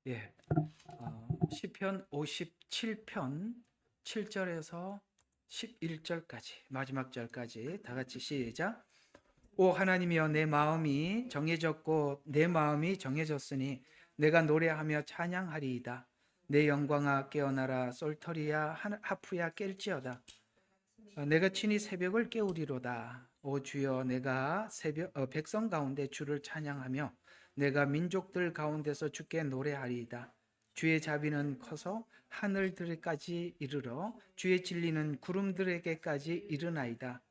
예, 시편 57편 7절에서 11절까지 마지막 절까지 다 같이 시작. 오 하나님이여, 내 마음이 정해졌고 내 마음이 정해졌으니 내가 노래하며 찬양하리이다. 내 영광아 깨어나라, 솔터리야 하프야 깰지어다. 내가 친히 새벽을 깨우리로다. 오 주여, 내가 백성 가운데 주를 찬양하며 내가 민족들 가운데서 주께 노래하리이다. 주의 자비는 커서 하늘들까지 이르러 주의 진리는 구름들에게까지 이르나이다.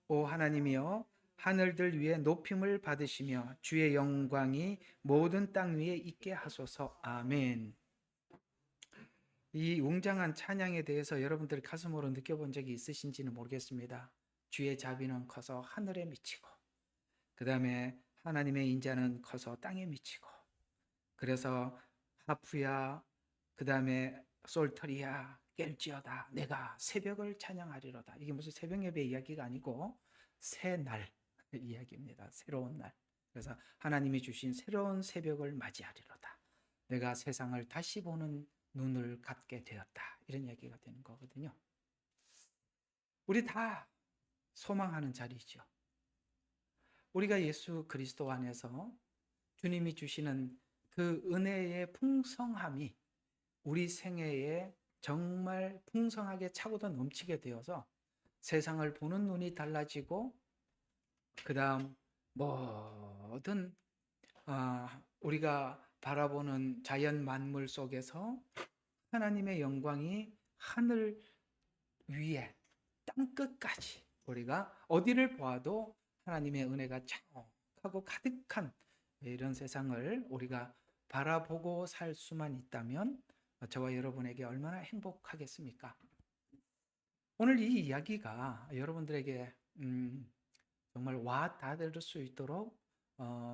오 하나님이여, 하늘들 위에 높임을 받으시며 주의 영광이 모든 땅 위에 있게 하소서. 아멘. 이 웅장한 찬양에 대해서 여러분들이 가슴으로 느껴본 적이 있으신지는 모르겠습니다. 주의 자비는 커서 하늘에 미치고, 그 다음에 하나님의 인자는 커서 땅에 미치고, 그래서 하프야, 그 다음에 솔터리야 깰지어다. 내가 새벽을 찬양하리로다. 이게 무슨 새벽 예배 이야기가 아니고 새날 이야기입니다. 새로운 날. 그래서 하나님이 주신 새로운 새벽을 맞이하리로다. 내가 세상을 다시 보는 눈을 갖게 되었다. 이런 이야기가 되는 거거든요. 우리 다 소망하는 자리죠. 우리가 예수 그리스도 안에서 주님이 주시는 그 은혜의 풍성함이 우리 생애에 정말 풍성하게 차고도 넘치게 되어서 세상을 보는 눈이 달라지고, 그 다음 모든 우리가 바라보는 자연 만물 속에서 하나님의 영광이 하늘 위에 땅 끝까지 우리가 어디를 보아도 하나님의 은혜가 자욱하고 가득한 이런 세상을 우리가 바라보고 살 수만 있다면 저와 여러분에게 얼마나 행복하겠습니까? 오늘 이 이야기가 여러분들에게 정말 와 닿을 수 있도록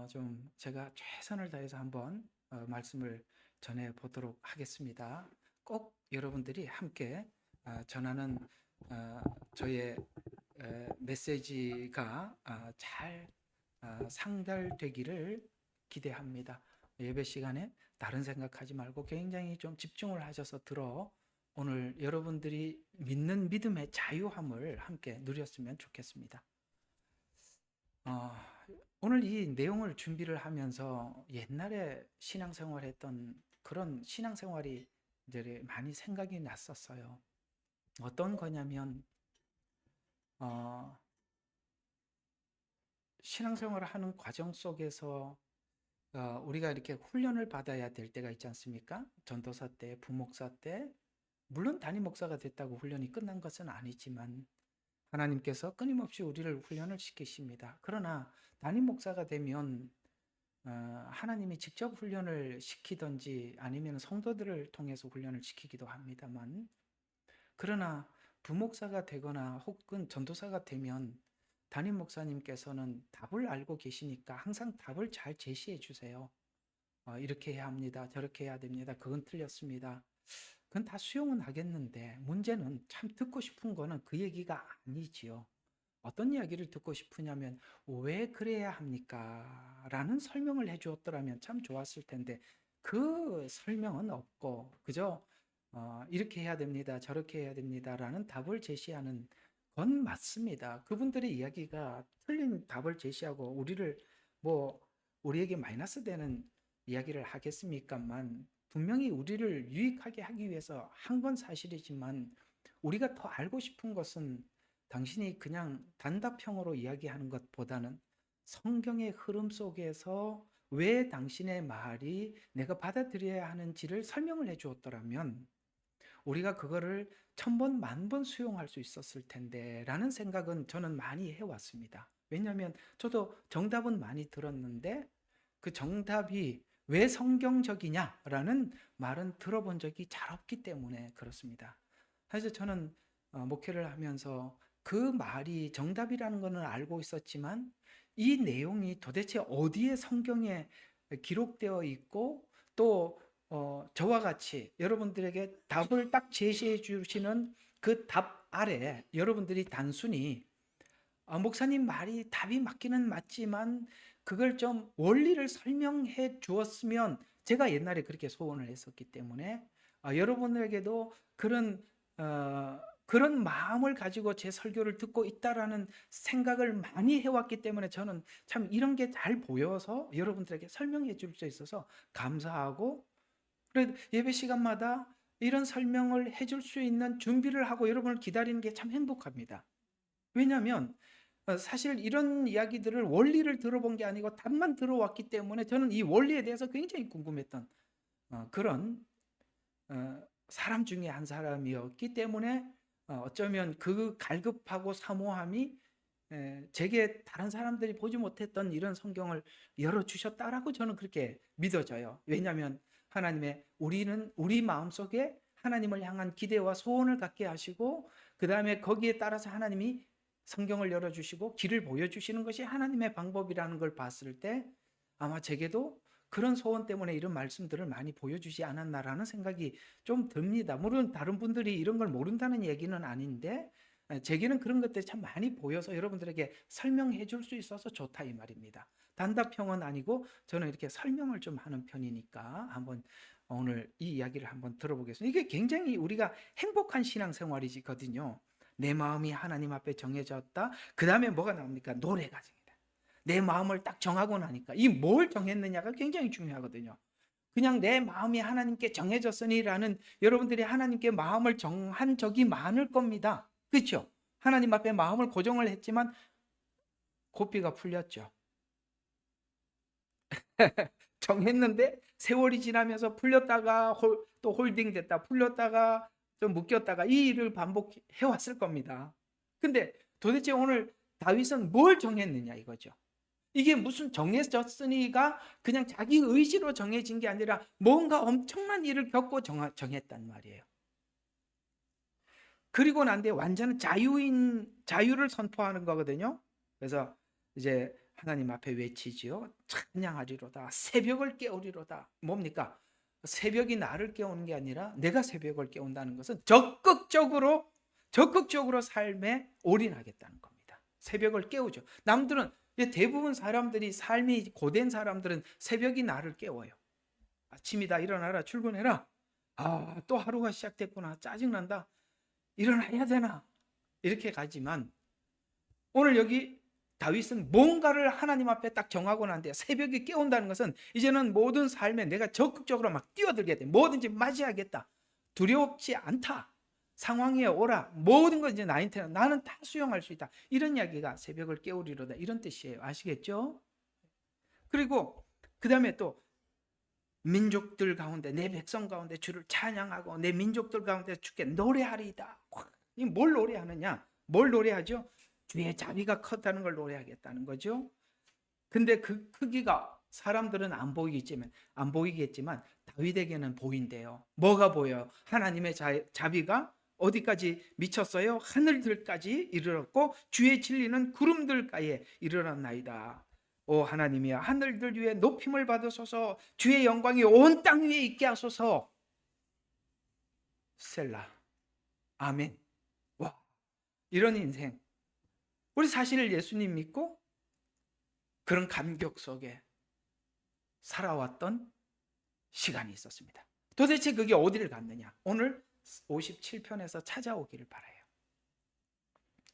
좀 제가 최선을 다해서 한번 말씀을 전해 보도록 하겠습니다. 꼭 여러분들이 함께 전하는 저의 메시지가 잘 상달되기를 기대합니다. 예배 시간에 다른 생각하지 말고 굉장히 좀 집중을 하셔서 들어 오늘 여러분들이 믿는 믿음의 자유함을 함께 누렸으면 좋겠습니다. 오늘 이 내용을 준비를 하면서 옛날에 신앙생활 했던 그런 신앙생활이 이제 많이 생각이 났었어요. 어떤 거냐면 신앙생활을 하는 과정 속에서 우리가 이렇게 훈련을 받아야 될 때가 있지 않습니까? 전도사 때, 부목사 때, 물론 담임 목사가 됐다고 훈련이 끝난 것은 아니지만 하나님께서 끊임없이 우리를 훈련을 시키십니다. 그러나 담임 목사가 되면 하나님이 직접 훈련을 시키든지 아니면 성도들을 통해서 훈련을 시키기도 합니다만, 그러나 부목사가 되거나 혹은 전도사가 되면 담임 목사님께서는 답을 알고 계시니까 항상 답을 잘 제시해 주세요. 이렇게 해야 합니다. 저렇게 해야 됩니다. 그건 틀렸습니다. 그건 다 수용은 하겠는데 문제는 참 듣고 싶은 거는 그 얘기가 아니지요. 어떤 이야기를 듣고 싶으냐면 왜 그래야 합니까? 라는 설명을 해 주었더라면 참 좋았을 텐데 그 설명은 없고 그저 이렇게 해야 됩니다. 저렇게 해야 됩니다. 라는 답을 제시하는 건 맞습니다. 그분들의 이야기가 틀린 답을 제시하고 우리에게 마이너스 되는 이야기를 하겠습니까만, 분명히 우리를 유익하게 하기 위해서 한 건 사실이지만 우리가 더 알고 싶은 것은 당신이 그냥 단답형으로 이야기하는 것보다는 성경의 흐름 속에서 왜 당신의 말이 내가 받아들여야 하는지를 설명을 해 주었더라면 우리가 그거를 1000번, 10,000번 수용할 수 있었을 텐데 라는 생각은 저는 많이 해왔습니다. 왜냐하면 저도 정답은 많이 들었는데 그 정답이 왜 성경적이냐라는 말은 들어본 적이 잘 없기 때문에 그렇습니다. 사실 저는 목회를 하면서 그 말이 정답이라는 것은 알고 있었지만 이 내용이 도대체 어디에 성경에 기록되어 있고 또 저와 같이 여러분들에게 답을 딱 제시해 주시는 그 답 아래 여러분들이 단순히 목사님 말이 답이 맞기는 맞지만 그걸 좀 원리를 설명해 주었으면 제가 옛날에 그렇게 소원을 했었기 때문에 여러분에게도 그런 마음을 가지고 제 설교를 듣고 있다라는 생각을 많이 해왔기 때문에 저는 참 이런 게 잘 보여서 여러분들에게 설명해 줄 수 있어서 감사하고, 그래도 예배 시간마다 이런 설명을 해줄 수 있는 준비를 하고 여러분을 기다리는 게 참 행복합니다. 왜냐하면 사실 이런 이야기들을 원리를 들어본 게 아니고 답만 들어왔기 때문에 저는 이 원리에 대해서 굉장히 궁금했던 그런 사람 중에 한 사람이었기 때문에 어쩌면 그 갈급하고 사모함이 제게 다른 사람들이 보지 못했던 이런 성경을 열어주셨다라고 저는 그렇게 믿어져요. 왜냐하면 우리는 우리 마음속에 하나님을 향한 기대와 소원을 갖게 하시고, 그 다음에 거기에 따라서 하나님이 성경을 열어주시고 길을 보여주시는 것이 하나님의 방법이라는 걸 봤을 때 아마 제게도 그런 소원 때문에 이런 말씀들을 많이 보여주지 않았나라는 생각이 좀 듭니다. 물론 다른 분들이 이런 걸 모른다는 얘기는 아닌데 제게는 그런 것들이 참 많이 보여서 여러분들에게 설명해 줄 수 있어서 좋다 이 말입니다. 단답형은 아니고 저는 이렇게 설명을 좀 하는 편이니까 한번 오늘 이 이야기를 한번 들어보겠습니다. 이게 굉장히 우리가 행복한 신앙생활이거든요. 내 마음이 하나님 앞에 정해졌다. 그 다음에 뭐가 나옵니까? 노래가 정해다. 내 마음을 딱 정하고 나니까 이 뭘 정했느냐가 굉장히 중요하거든요. 그냥 내 마음이 하나님께 정해졌으니라는, 여러분들이 하나님께 마음을 정한 적이 많을 겁니다. 그렇죠? 하나님 앞에 마음을 고정을 했지만 고삐가 풀렸죠. 정했는데 세월이 지나면서 풀렸다가 또 홀딩됐다, 풀렸다가 좀 묶였다가 이 일을 반복해 왔을 겁니다. 근데 도대체 오늘 다윗은 뭘 정했느냐 이거죠. 이게 무슨 정해졌으니가 그냥 자기 의지로 정해진 게 아니라 뭔가 엄청난 일을 겪고 정했단 말이에요. 그리고 난 뒤에 완전한 자유를 선포하는 거거든요. 그래서 이제 하나님 앞에 외치지요. 찬양하리로다. 새벽을 깨우리로다. 뭡니까? 새벽이 나를 깨우는 게 아니라 내가 새벽을 깨운다는 것은 적극적으로 삶에 올인하겠다는 겁니다. 새벽을 깨우죠. 남들은, 대부분 사람들이, 삶이 고된 사람들은 새벽이 나를 깨워요. 아침이다, 일어나라, 출근해라. 또 하루가 시작됐구나, 짜증난다, 일어나야 되나, 이렇게 가지만 오늘 여기 다윗은 뭔가를 하나님 앞에 딱 정하고 난 뒤에 새벽에 깨운다는 것은 이제는 모든 삶에 내가 적극적으로 막 뛰어들게 돼. 뭐든지 맞이하겠다. 두렵지 않다. 상황에 오라. 모든 건 이제 나한테는, 나는 다 수용할 수 있다. 이런 이야기가 새벽을 깨우리로다, 이런 뜻이에요. 아시겠죠? 그리고 그 다음에 또 민족들 가운데, 내 백성 가운데 주를 찬양하고 내 민족들 가운데 주께 노래하리이다. 뭘 노래하느냐? 뭘 노래하죠? 주의 자비가 컸다는 걸 노래하겠다는 거죠. 근데 그 크기가 사람들은 안 보이겠지만 다윗에게는 보인대요. 뭐가 보여요? 하나님의 자비가 어디까지 미쳤어요? 하늘들까지 이르렀고 주의 진리는 구름들가에 이르렀나이다. 오 하나님이여, 하늘들 위에 높임을 받으소서. 주의 영광이 온 땅 위에 있게 하소서. 셀라. 아멘. 와, 이런 인생. 우리 사실 예수님 믿고 그런 감격 속에 살아왔던 시간이 있었습니다. 도대체 그게 어디를 갔느냐? 오늘 57편에서 찾아오기를 바라요.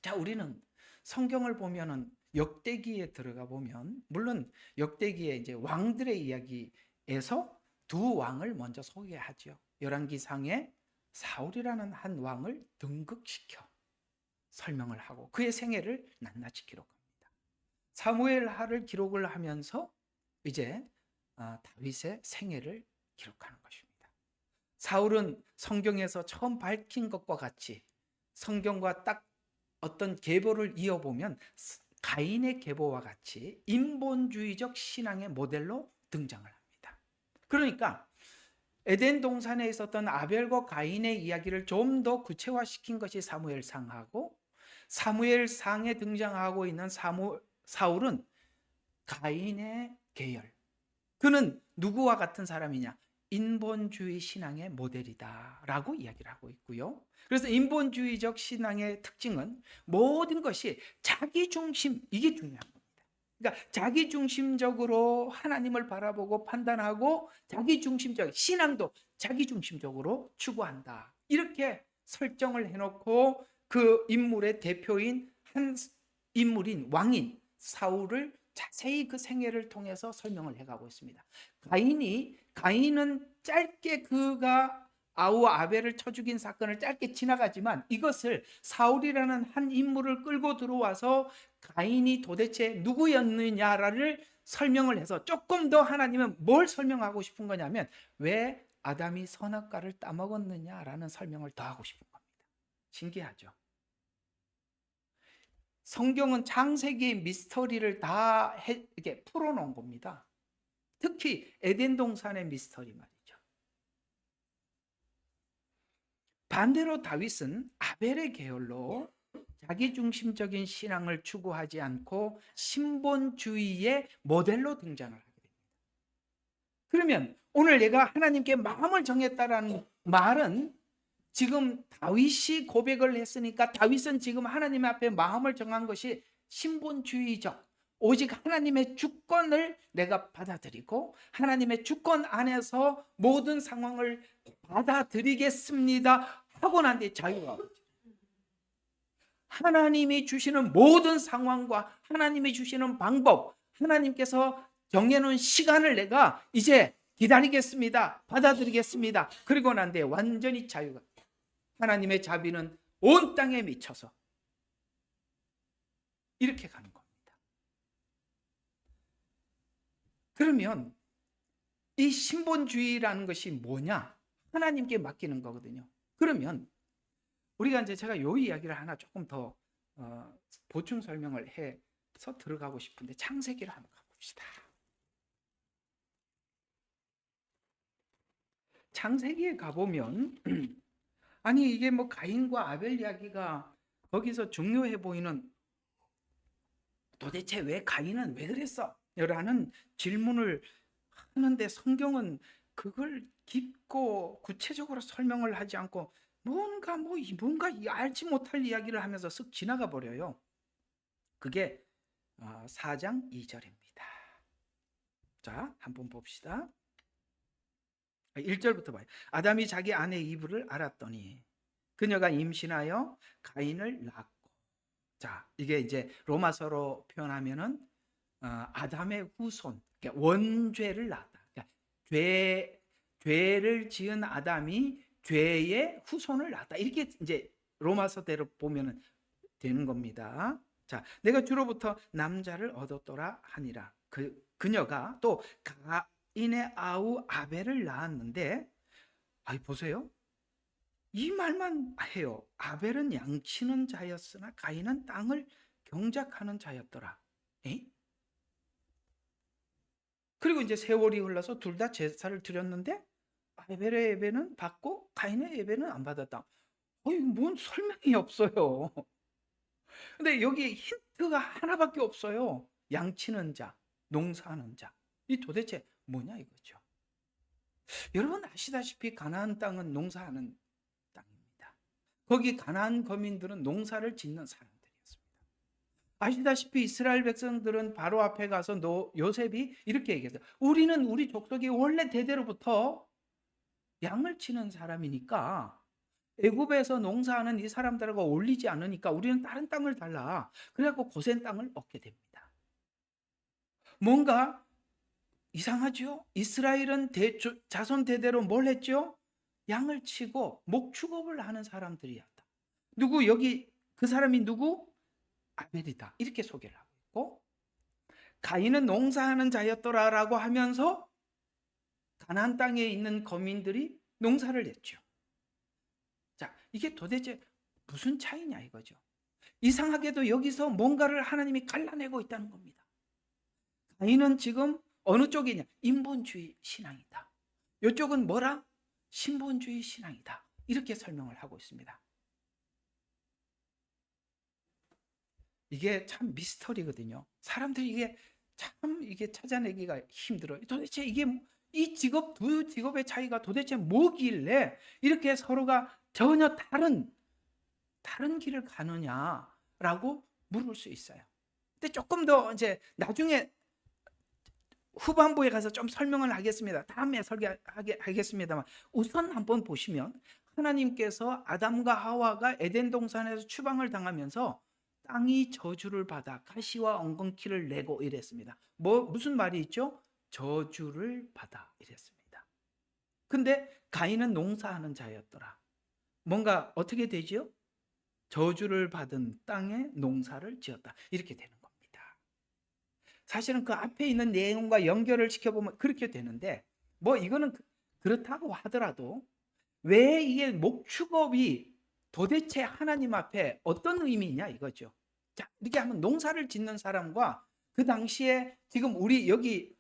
자, 우리는 성경을 보면은 역대기에 들어가 보면, 물론 역대기에 이제 왕들의 이야기에서 두 왕을 먼저 소개하죠. 열왕기상에 사울이라는 한 왕을 등극시켜 설명을 하고 그의 생애를 낱낱이 기록합니다. 사무엘하를 기록을 하면서 이제 다윗의 생애를 기록하는 것입니다. 사울은 성경에서 처음 밝힌 것과 같이 성경과 딱 어떤 계보를 이어보면 가인의 계보와 같이 인본주의적 신앙의 모델로 등장을 합니다. 그러니까 에덴 동산에 있었던 아벨과 가인의 이야기를 좀 더 구체화시킨 것이 사무엘상하고, 사무엘상에 등장하고 있는 사울은 가인의 계열. 그는 누구와 같은 사람이냐? 인본주의 신앙의 모델이다 라고 이야기를 하고 있고요. 그래서 인본주의적 신앙의 특징은 모든 것이 자기 중심, 이게 중요한 겁니다. 그러니까 자기중심적으로 하나님을 바라보고 판단하고 자기중심적 신앙도 자기중심적으로 추구한다. 이렇게 설정을 해놓고 그 인물의 대표인 한 인물인 왕인 사울을 자세히 그 생애를 통해서 설명을 해가고 있습니다. 가인은 짧게 그가 아우와 아벨을 쳐 죽인 사건을 짧게 지나가지만 이것을 사울이라는 한 인물을 끌고 들어와서 가인이 도대체 누구였느냐를 설명을 해서 조금 더 하나님은 뭘 설명하고 싶은 거냐면 왜 아담이 선악과를 따먹었느냐라는 설명을 더 하고 싶은 겁니다. 신기하죠? 성경은 창세기의 미스터리를 다 이렇게 풀어놓은 겁니다. 특히 에덴 동산의 미스터리 말이죠. 반대로 다윗은 아벨의 계열로 자기중심적인 신앙을 추구하지 않고 신본주의의 모델로 등장을 하게 됩니다. 그러면 오늘 내가 하나님께 마음을 정했다라는 말은 지금 다윗이 고백을 했으니까 다윗은 지금 하나님 앞에 마음을 정한 것이 신본주의적, 오직 하나님의 주권을 내가 받아들이고 하나님의 주권 안에서 모든 상황을 받아들이겠습니다 하고 난 뒤에 자유가 오죠. 하나님이 주시는 모든 상황과 하나님이 주시는 방법, 하나님께서 정해놓은 시간을 내가 이제 기다리겠습니다, 받아들이겠습니다. 그리고 난 뒤에 완전히 자유가, 하나님의 자비는 온 땅에 미쳐서 이렇게 가는 겁니다. 그러면 이 신본주의라는 것이 뭐냐? 하나님께 맡기는 거거든요. 그러면 우리가 이제 제가 이 이야기를 하나 조금 더 보충 설명을 해서 들어가고 싶은데 창세기를 한번 가봅시다. 창세기에 가보면 아니 이게 뭐 가인과 아벨 이야기가 거기서 중요해 보이는, 도대체 왜 가인은 왜 그랬어? 라는 질문을 하는데 성경은 그걸 깊고 구체적으로 설명을 하지 않고 뭔가 알지 못할 이야기를 하면서 쓱 지나가 버려요. 그게 4장 2절입니다. 자, 한번 봅시다. 1절부터 봐요. 아담이 자기 아내 이브를 알았더니 그녀가 임신하여 가인을 낳고. 자, 이게 이제 로마서로 표현하면은 아담의 후손, 그러니까 원죄를 낳았다. 그러니까 죄를 지은 아담이 죄의 후손을 낳았다. 이렇게 이제 로마서대로 보면은 되는 겁니다. 자, 내가 주로부터 남자를 얻었더라 하니라. 그녀가 또 가인의 아우 아벨을 낳았는데, 보세요. 이 말만 해요. 아벨은 양치는 자였으나 가인은 땅을 경작하는 자였더라. 에? 그리고 이제 세월이 흘러서 둘 다 제사를 드렸는데 아벨의 예배는 받고 가인의 예배는 안 받았다. 뭔 설명이 없어요. 근데 여기에 힌트가 하나밖에 없어요. 양치는 자, 농사하는 자. 이 도대체 뭐냐 이거죠. 여러분 아시다시피 가나안 땅은 농사하는 땅입니다. 거기 가나안 거민들은 농사를 짓는 사람들이었습니다. 아시다시피 이스라엘 백성들은 바로 앞에 가서 요셉이 이렇게 얘기했어요. 우리는 우리 족속이 원래 대대로부터 양을 치는 사람이니까 애굽에서 농사하는 이 사람들하고 어울리지 않으니까 우리는 다른 땅을 달라. 그래갖고 고센 땅을 얻게 됩니다. 뭔가 이상하죠? 이스라엘은 자손 대대로 뭘 했죠? 양을 치고 목축업을 하는 사람들이었다. 여기 그 사람이 누구? 아벨이다. 이렇게 소개를 하고 있고, 가인은 농사하는 자였더라라고 하면서 가나안 땅에 있는 거민들이 농사를 했죠. 자, 이게 도대체 무슨 차이냐 이거죠. 이상하게도 여기서 뭔가를 하나님이 갈라내고 있다는 겁니다. 가인은 지금 어느 쪽이냐? 인본주의 신앙이다. 이쪽은 뭐라? 신본주의 신앙이다. 이렇게 설명을 하고 있습니다. 이게 참 미스터리거든요. 사람들이 이게 찾아내기가 힘들어요. 도대체 이게 이 두 직업의 차이가 도대체 뭐길래 이렇게 서로가 전혀 다른 길을 가느냐라고 물을 수 있어요. 근데 조금 더 이제 나중에 후반부에 가서 좀 설명을 하겠습니다. 다음에 설계하겠습니다만, 우선 한번 보시면 하나님께서 아담과 하와가 에덴 동산에서 추방을 당하면서 땅이 저주를 받아 가시와 엉겅퀴를 내고 이랬습니다. 무슨 말이 있죠? 저주를 받아 이랬습니다. 근데 가인은 농사하는 자였더라. 뭔가 어떻게 되지요? 저주를 받은 땅에 농사를 지었다. 이렇게 되는 겁니다. 사실은 그 앞에 있는 내용과 연결을 시켜보면 그렇게 되는데, 뭐 이거는 그렇다고 하더라도 왜 이게 목축업이 도대체 하나님 앞에 어떤 의미냐 이거죠. 자, 이렇게 하면 농사를 짓는 사람과 그 당시에 지금 우리 여기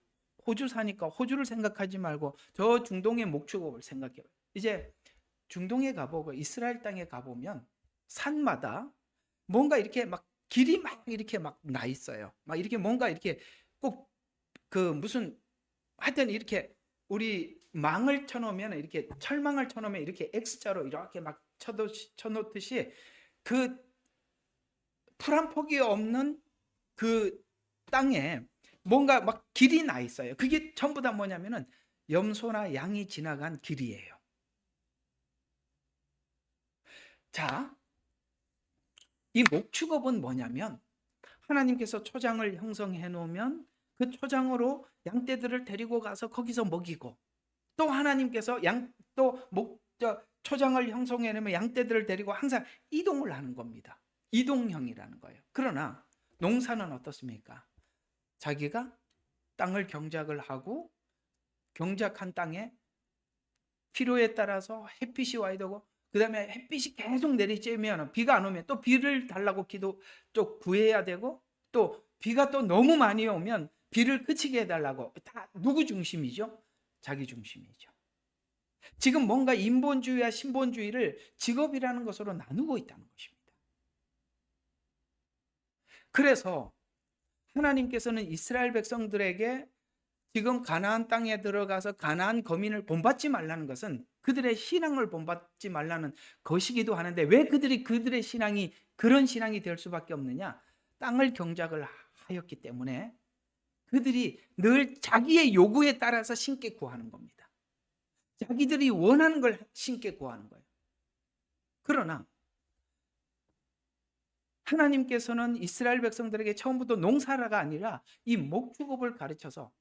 호주 사니까 호주를 생각하지 말고 저 중동의 목축업을 생각해요. 이제 중동에 가보고 이스라엘 땅에 가보면 산마다 뭔가 이렇게 막 길이 막 이렇게 막 나 있어요. 막 이렇게 뭔가 이렇게 꼭 그 무슨 하여튼 이렇게 우리 망을 쳐놓으면 이렇게 철망을 쳐놓으면 이렇게 X자로 이렇게 막 쳐놓듯이 그 풀 한 폭이 없는 그 땅에 뭔가 막 길이 나 있어요. 그게 전부 다 뭐냐면은 염소나 양이 지나간 길이에요. 자, 이 목축업은 뭐냐면 하나님께서 초장을 형성해 놓으면 그 초장으로 양떼들을 데리고 가서 거기서 먹이고, 또 하나님께서 초장을 형성해 놓으면 양떼들을 데리고 항상 이동을 하는 겁니다. 이동형이라는 거예요. 그러나 농사는 어떻습니까? 자기가 땅을 경작을 하고 경작한 땅에 필요에 따라서 햇빛이 와야 되고, 그 다음에 햇빛이 계속 내리쬐면 비가 안 오면 또 비를 달라고 기도 또 구해야 되고, 또 비가 또 너무 많이 오면 비를 그치게 해달라고. 다 누구 중심이죠? 자기 중심이죠. 지금 뭔가 인본주의와 신본주의를 직업이라는 것으로 나누고 있다는 것입니다. 그래서 하나님께서는 이스라엘 백성들에게 지금 가나안 땅에 들어가서 가나안 거민을 본받지 말라는 것은 그들의 신앙을 본받지 말라는 것이기도 하는데, 왜 그들의 신앙이 그런 신앙이 될 수밖에 없느냐? 땅을 경작을 하였기 때문에 그들이 늘 자기의 요구에 따라서 신께 구하는 겁니다. 자기들이 원하는 걸 신께 구하는 거예요. 그러나 하나님께서는 이스라엘 백성들에게 처음부터 농사라가 아니라 이 목축업을 가르쳐서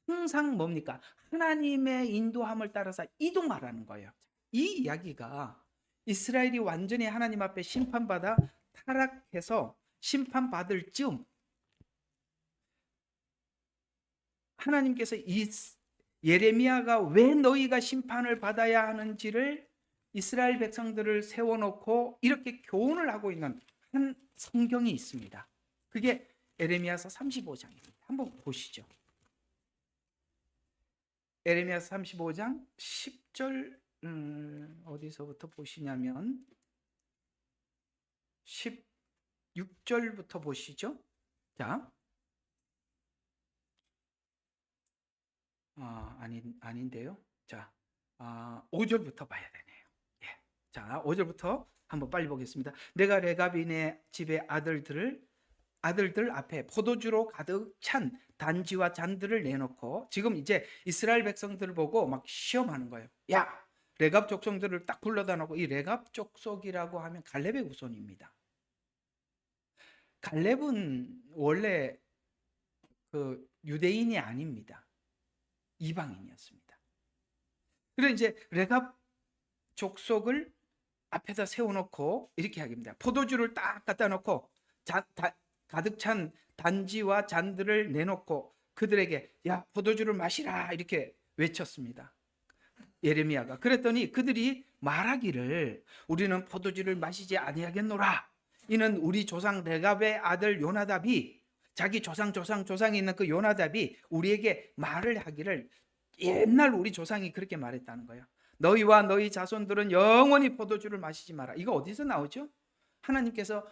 항상 뭡니까? 하나님의 인도함을 따라서 이동하라는 거예요. 이 이야기가 이스라엘이 완전히 하나님 앞에 심판받아 타락해서 심판받을 즈음, 하나님께서 이 예레미야가 왜 너희가 심판을 받아야 하는지를 이스라엘 백성들을 세워놓고 이렇게 교훈을 하고 있는 한 성경이 있습니다. 그게 예레미야서 35장입니다. 한번 보시죠. 예레미야서 35장 10절 어디서부터 보시냐면 16절부터 보시죠. 자, 아닌데요. 자, 5절부터 봐야 되네요. 예. 자, 5절부터 한번 빨리 보겠습니다. 내가 레갑인의 집의 아들들 앞에 포도주로 가득 찬 단지와 잔들을 내놓고, 지금 이제 이스라엘 백성들을 보고 막 시험하는 거예요. 야, 레갑 족속들을 딱 불러다 놓고, 이 레갑 족속이라고 하면 갈렙의 후손입니다. 갈렙은 원래 그 유대인이 아닙니다. 이방인이었습니다. 그래서 이제 레갑 족속을 앞에다 세워놓고 이렇게 하겠습니다. 포도주를 딱 갖다 놓고 가득 찬 단지와 잔들을 내놓고 그들에게 야, 포도주를 마시라 이렇게 외쳤습니다. 예레미야가. 그랬더니 그들이 말하기를 우리는 포도주를 마시지 아니하겠노라. 이는 우리 조상 레갑의 아들 요나답이, 자기 조상이 있는 그 요나답이 우리에게 말을 하기를, 옛날 우리 조상이 그렇게 말했다는 거예요. 너희와 너희 자손들은 영원히 포도주를 마시지 마라. 이거 어디서 나오죠? 하나님께서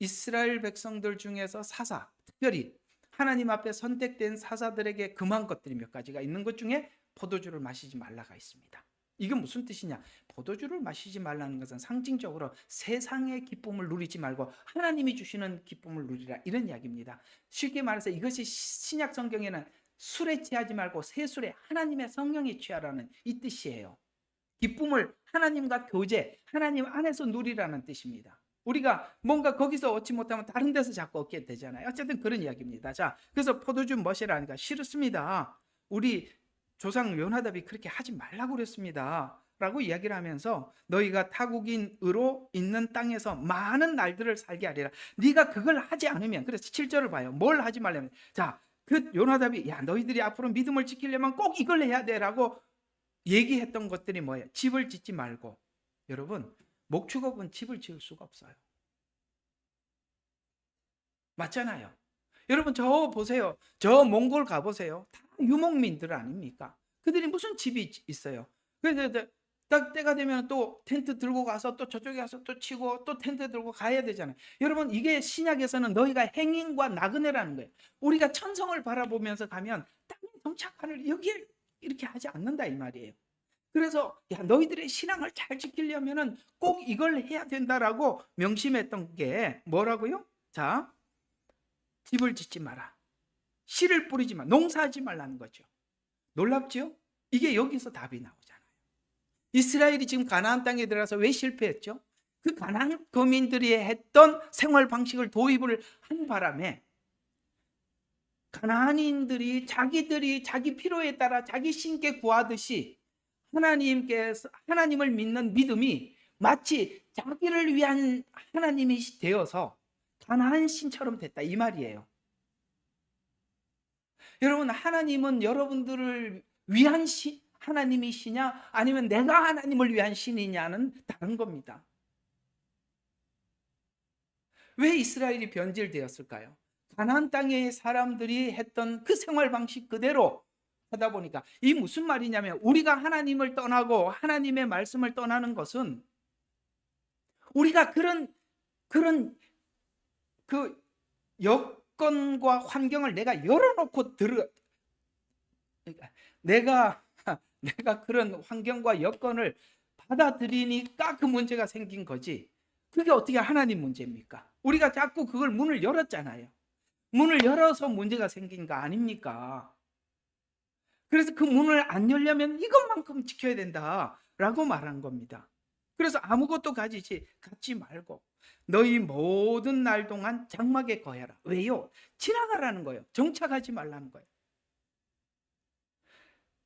이스라엘 백성들 중에서 사사, 특별히 하나님 앞에 선택된 사사들에게 금한 것들이 몇 가지가 있는 것 중에 포도주를 마시지 말라가 있습니다. 이게 무슨 뜻이냐? 포도주를 마시지 말라는 것은 상징적으로 세상의 기쁨을 누리지 말고 하나님이 주시는 기쁨을 누리라, 이런 이야기입니다. 쉽게 말해서 이것이 신약 성경에는 술에 취하지 말고 새 술에 하나님의 성령에 취하라는 이 뜻이에요. 기쁨을 하나님과 교제, 하나님 안에서 누리라는 뜻입니다. 우리가 뭔가 거기서 얻지 못하면 다른 데서 자꾸 얻게 되잖아요. 어쨌든 그런 이야기입니다. 자, 그래서 포도주 마시라니까 싫습니다. 우리 조상 요나답이 그렇게 하지 말라고 그랬습니다 라고 이야기를 하면서 너희가 타국인으로 있는 땅에서 많은 날들을 살게 하리라. 네가 그걸 하지 않으면, 그래서 7절을 봐요. 뭘 하지 말려면, 자, 그 요나답이 야 너희들이 앞으로 믿음을 지키려면 꼭 이걸 해야 돼 라고 얘기했던 것들이 뭐예요? 집을 짓지 말고. 여러분, 목축업은 집을 지을 수가 없어요. 맞잖아요. 여러분 저 보세요. 저 몽골 가보세요. 다 유목민들 아닙니까? 그들이 무슨 집이 있어요? 그래서 딱 때가 되면 또 텐트 들고 가서 또 저쪽에 가서 또 치고 또 텐트 들고 가야 되잖아요. 여러분, 이게 신약에서는 너희가 행인과 나그네라는 거예요. 우리가 천성을 바라보면서 가면 땅에 정착하는 여기에 이렇게 하지 않는다 이 말이에요. 그래서 야 너희들의 신앙을 잘 지키려면은 꼭 이걸 해야 된다라고 명심했던 게 뭐라고요? 자, 집을 짓지 마라. 씨를 뿌리지 마. 농사하지 말라는 거죠. 놀랍죠? 이게 여기서 답이 나오잖아요. 이스라엘이 지금 가나안 땅에 들어가서 왜 실패했죠? 그 가나안 거민들이 했던 생활 방식을 도입을 한 바람에 가나안인들이 자기들이 자기 필요에 따라 자기 신께 구하듯이 하나님을 믿는 믿음이 마치 자기를 위한 하나님이 되어서 가나안 신처럼 됐다 이 말이에요. 여러분, 하나님은 여러분들을 위한 하나님이시냐 아니면 내가 하나님을 위한 신이냐는 다른 겁니다. 왜 이스라엘이 변질되었을까요? 가나안 땅의 사람들이 했던 그 생활 방식 그대로 하다 보니까. 이 무슨 말이냐면 우리가 하나님을 떠나고 하나님의 말씀을 떠나는 것은 우리가 그런 그 여건과 환경을 내가 열어놓고 내가 그런 환경과 여건을 받아들이니까 그 문제가 생긴 거지. 그게 어떻게 하나님 문제입니까? 우리가 자꾸 그걸 문을 열었잖아요. 문을 열어서 문제가 생긴 거 아닙니까? 그래서 그 문을 안 열려면 이것만큼 지켜야 된다라고 말한 겁니다. 그래서 아무것도 갖지 말고 너희 모든 날 동안 장막에 거해라. 왜요? 지나가라는 거예요. 정착하지 말라는 거예요.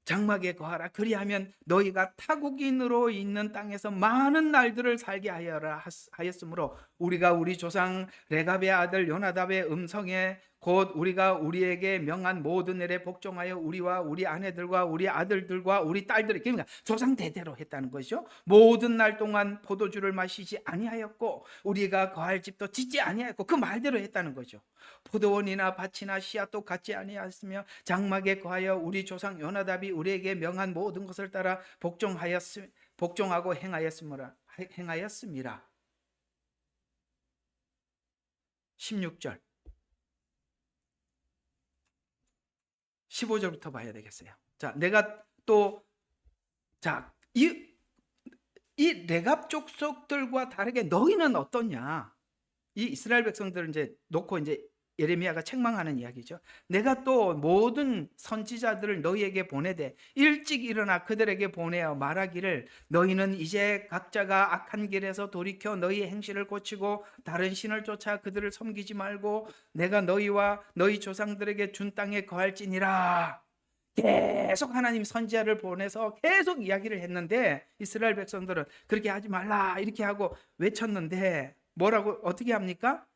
장막에 거하라. 그리하면 너희가 타국인으로 있는 땅에서 많은 날들을 살게 하여라 하였으므로 우리가 우리 조상 레갑의 아들 요나답의 음성에 곧 우리가 우리에게 명한 모든 일에 복종하여 우리와 우리 아내들과 우리 아들들과 우리 딸들이, 그러니까 조상 대대로 했다는 것이죠. 모든 날 동안 포도주를 마시지 아니하였고 우리가 거할 집도 짓지 아니하였고, 그 말대로 했다는 거죠. 포도원이나 밭이나 씨앗도 갖지 아니하였으며 장막에 거하여 우리 조상 요나답이 우리에게 명한 모든 것을 따라 복종하고 행하였음이라. 16절 15절부터 봐야 되겠어요. 자, 내가 또 이 레갑 족속들과 다르게 너희는 어떠냐? 이 이스라엘 백성들을 이제 놓고 이제 예레미야가 책망하는 이야기죠. 내가 또 모든 선지자들을 너희에게 보내되 일찍 일어나 그들에게 보내어 말하기를 너희는 이제 각자가 악한 길에서 돌이켜 너희의 행실을 고치고 다른 신을 쫓아 그들을 섬기지 말고 내가 너희와 너희 조상들에게 준 땅에 거할지니라. 계속 하나님 선지자를 보내서 계속 이야기를 했는데 이스라엘 백성들은 그렇게 하지 말라 이렇게 하고 외쳤는데 뭐라고 어떻게 합니까?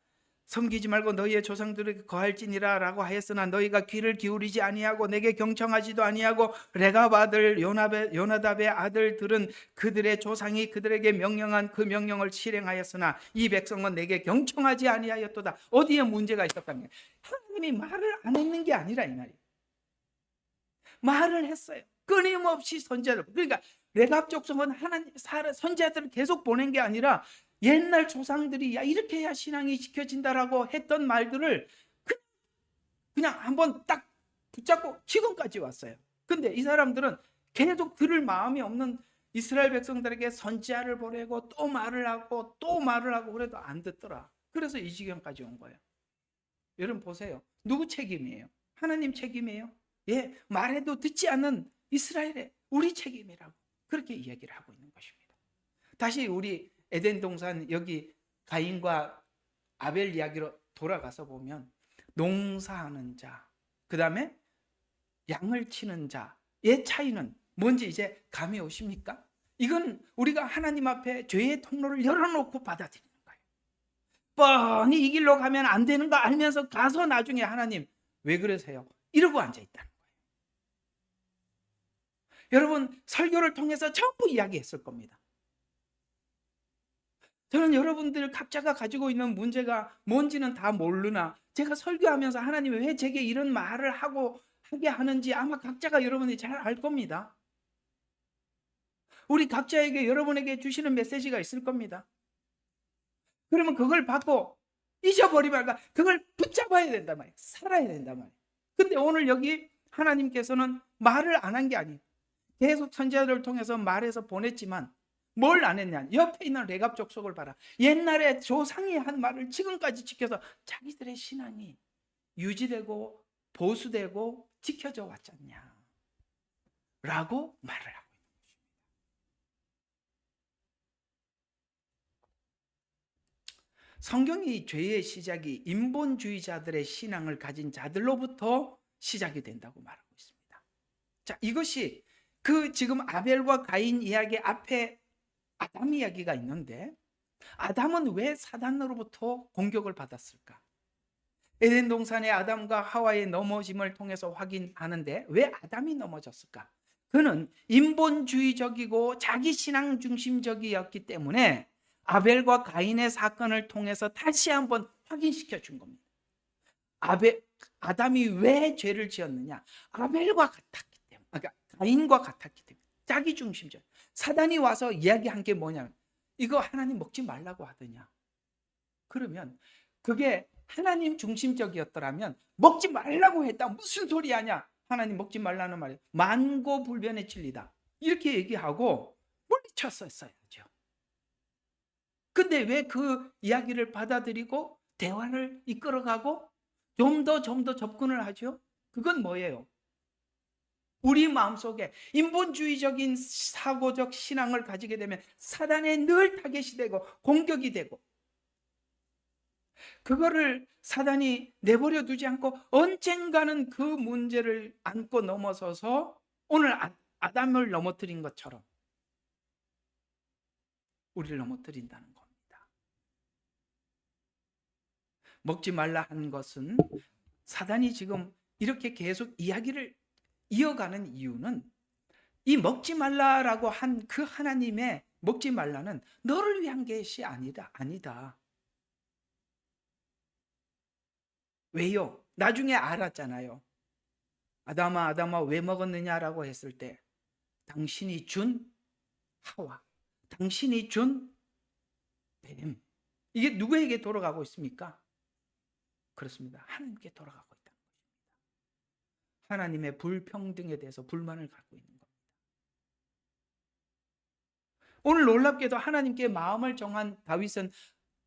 섬기지 말고 너희의 조상들에게 거할지니라 라고 하였으나 너희가 귀를 기울이지 아니하고 내게 경청하지도 아니하고 레갑 아들 요나답의 아들들은 그들의 조상이 그들에게 명령한 그 명령을 실행하였으나 이 백성은 내게 경청하지 아니하였도다. 어디에 문제가 있었다면 하나님이 말을 안 했는 게 아니라 이 말이에요. 말을 했어요. 끊임없이 선지자들. 그러니까 레갑 족속은 하나님 선지자들을 계속 보낸 게 아니라 옛날 조상들이 야 이렇게 해야 신앙이 지켜진다라고 했던 말들을 그냥 한번 딱 붙잡고 지금까지 왔어요. 근데 이 사람들은 계속 들을 마음이 없는 이스라엘 백성들에게 선지자를 보내고 또 말을 하고 또 말을 하고 그래도 안 듣더라. 그래서 이 지경까지 온 거예요. 여러분 보세요. 누구 책임이에요? 하나님 책임이에요? 예, 말해도 듣지 않는 이스라엘의 우리 책임이라고 그렇게 이야기를 하고 있는 것입니다. 다시 우리 에덴 동산 여기 가인과 아벨 이야기로 돌아가서 보면 농사하는 자, 그 다음에 양을 치는 자의 차이는 뭔지 이제 감이 오십니까? 이건 우리가 하나님 앞에 죄의 통로를 열어놓고 받아들이는 거예요. 뻔히 이 길로 가면 안 되는 거 알면서 가서 나중에 하나님 왜 그러세요? 이러고 앉아있다는 거예요. 여러분 설교를 통해서 전부 이야기했을 겁니다. 저는 여러분들 각자가 가지고 있는 문제가 뭔지는 다 모르나 제가 설교하면서 하나님이 왜 제게 이런 말을 하게 하는지 아마 각자가 여러분이 잘 알 겁니다. 우리 각자에게 여러분에게 주시는 메시지가 있을 겁니다. 그러면 그걸 받고 잊어버리면 그걸 붙잡아야 된단 말이에요. 살아야 된단 말이에요. 근데 오늘 여기 하나님께서는 말을 안 한 게 아니에요. 계속 선지자들을 통해서 말해서 보냈지만 뭘 안 했냐? 옆에 있는 레갑 족속을 봐라. 옛날에 조상이 한 말을 지금까지 지켜서 자기들의 신앙이 유지되고 보수되고 지켜져 왔잖냐 라고 말을 하고 있는 것입니다. 성경이 죄의 시작이 인본주의자들의 신앙을 가진 자들로부터 시작이 된다고 말하고 있습니다. 자, 이것이 그 지금 아벨과 가인 이야기 앞에 아담 이야기가 있는데 아담은 왜 사단으로부터 공격을 받았을까? 에덴 동산의 아담과 하와의 넘어짐을 통해서 확인하는데 왜 아담이 넘어졌을까? 그는 인본주의적이고 자기 신앙 중심적이었기 때문에 아벨과 가인의 사건을 통해서 다시 한번 확인시켜 준 겁니다. 아담이 왜 죄를 지었느냐? 아벨과 같았기 때문에, 그러니까 가인과 같았기 때문에 자기 중심적. 사단이 와서 이야기한 게 뭐냐면 이거 하나님 먹지 말라고 하더냐? 그러면 그게 하나님 중심적이었더라면 먹지 말라고 했다. 무슨 소리 하냐? 하나님 먹지 말라는 말이에요. 만고불변의 진리다. 이렇게 얘기하고 물리쳤었어야죠. 근데 왜 그 이야기를 받아들이고 대화를 이끌어가고 좀 더 접근을 하죠? 그건 뭐예요? 우리 마음속에 인본주의적인 사고적 신앙을 가지게 되면 사단에 늘 타겟이 되고 공격이 되고 그거를 사단이 내버려 두지 않고 언젠가는 그 문제를 안고 넘어서서 오늘 아담을 넘어뜨린 것처럼 우리를 넘어뜨린다는 겁니다. 먹지 말라 한 것은 사단이 지금 이렇게 계속 이야기를 이어가는 이유는 이 먹지 말라라고 한 그 하나님의 먹지 말라는 너를 위한 것이 아니다. 왜요? 나중에 알았잖아요. 아담아 왜 먹었느냐라고 했을 때 당신이 준 하와, 당신이 준 뱀, 이게 누구에게 돌아가고 있습니까? 그렇습니다. 하나님께 돌아가고 있다는 것입니다. 하나님의 불평등에 대해서 불만을 갖고 있는 겁니다. 오늘 놀랍게도 하나님께 마음을 정한 다윗은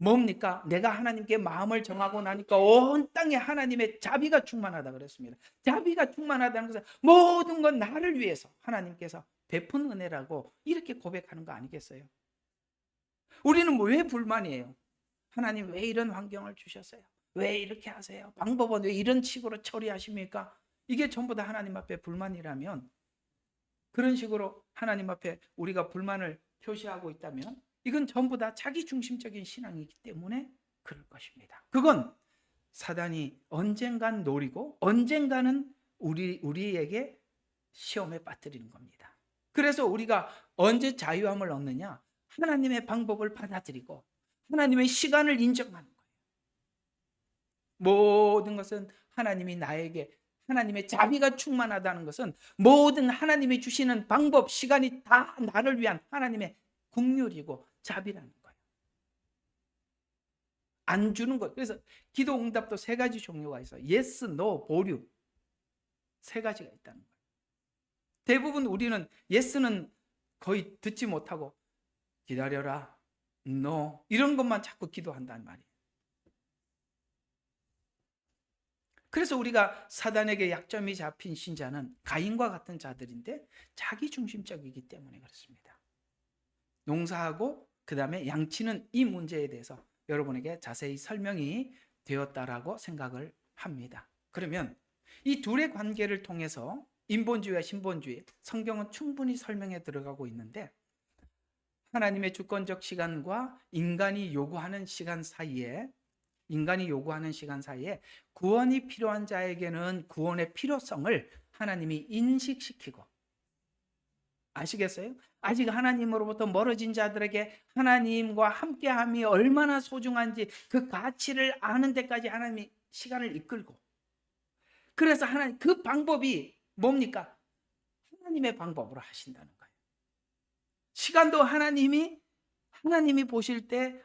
뭡니까? 내가 하나님께 마음을 정하고 나니까 온 땅에 하나님의 자비가 충만하다 그랬습니다. 자비가 충만하다는 것은 모든 건 나를 위해서 하나님께서 베푼 은혜라고 이렇게 고백하는 거 아니겠어요? 우리는 왜 불만이에요? 하나님 왜 이런 환경을 주셨어요? 왜 이렇게 하세요? 방법은 왜 이런 식으로 처리하십니까? 이게 전부 다 하나님 앞에 불만이라면 그런 식으로 하나님 앞에 우리가 불만을 표시하고 있다면 이건 전부 다 자기 중심적인 신앙이기 때문에 그럴 것입니다. 그건 사단이 언젠간 노리고 언젠가는 우리에게 시험에 빠뜨리는 겁니다. 그래서 우리가 언제 자유함을 얻느냐? 하나님의 방법을 받아들이고 하나님의 시간을 인정하는 거예요. 모든 것은 하나님이 나에게 하나님의 자비가 충만하다는 것은 모든 하나님이 주시는 방법, 시간이 다 나를 위한 하나님의 긍휼이고 자비라는 거예요. 안 주는 것. 그래서 기도 응답도 세 가지 종류가 있어요. yes, no, 보류. 세 가지가 있다는 거예요. 대부분 우리는 yes는 거의 듣지 못하고 기다려라, no 이런 것만 자꾸 기도한단 말이에요. 그래서 우리가 사단에게 약점이 잡힌 신자는 가인과 같은 자들인데 자기 중심적이기 때문에 그렇습니다. 농사하고 그 다음에 양치는 이 문제에 대해서 여러분에게 자세히 설명이 되었다라고 생각을 합니다. 그러면 이 둘의 관계를 통해서 인본주의와 신본주의, 성경은 충분히 설명해 들어가고 있는데 하나님의 주권적 시간과 인간이 요구하는 시간 사이에 구원이 필요한 자에게는 구원의 필요성을 하나님이 인식시키고, 아시겠어요? 아직 하나님으로부터 멀어진 자들에게 하나님과 함께함이 얼마나 소중한지 그 가치를 아는 데까지 하나님이 시간을 이끌고, 그래서 하나님 그 방법이 뭡니까? 하나님의 방법으로 하신다는 거예요. 시간도 하나님이 보실 때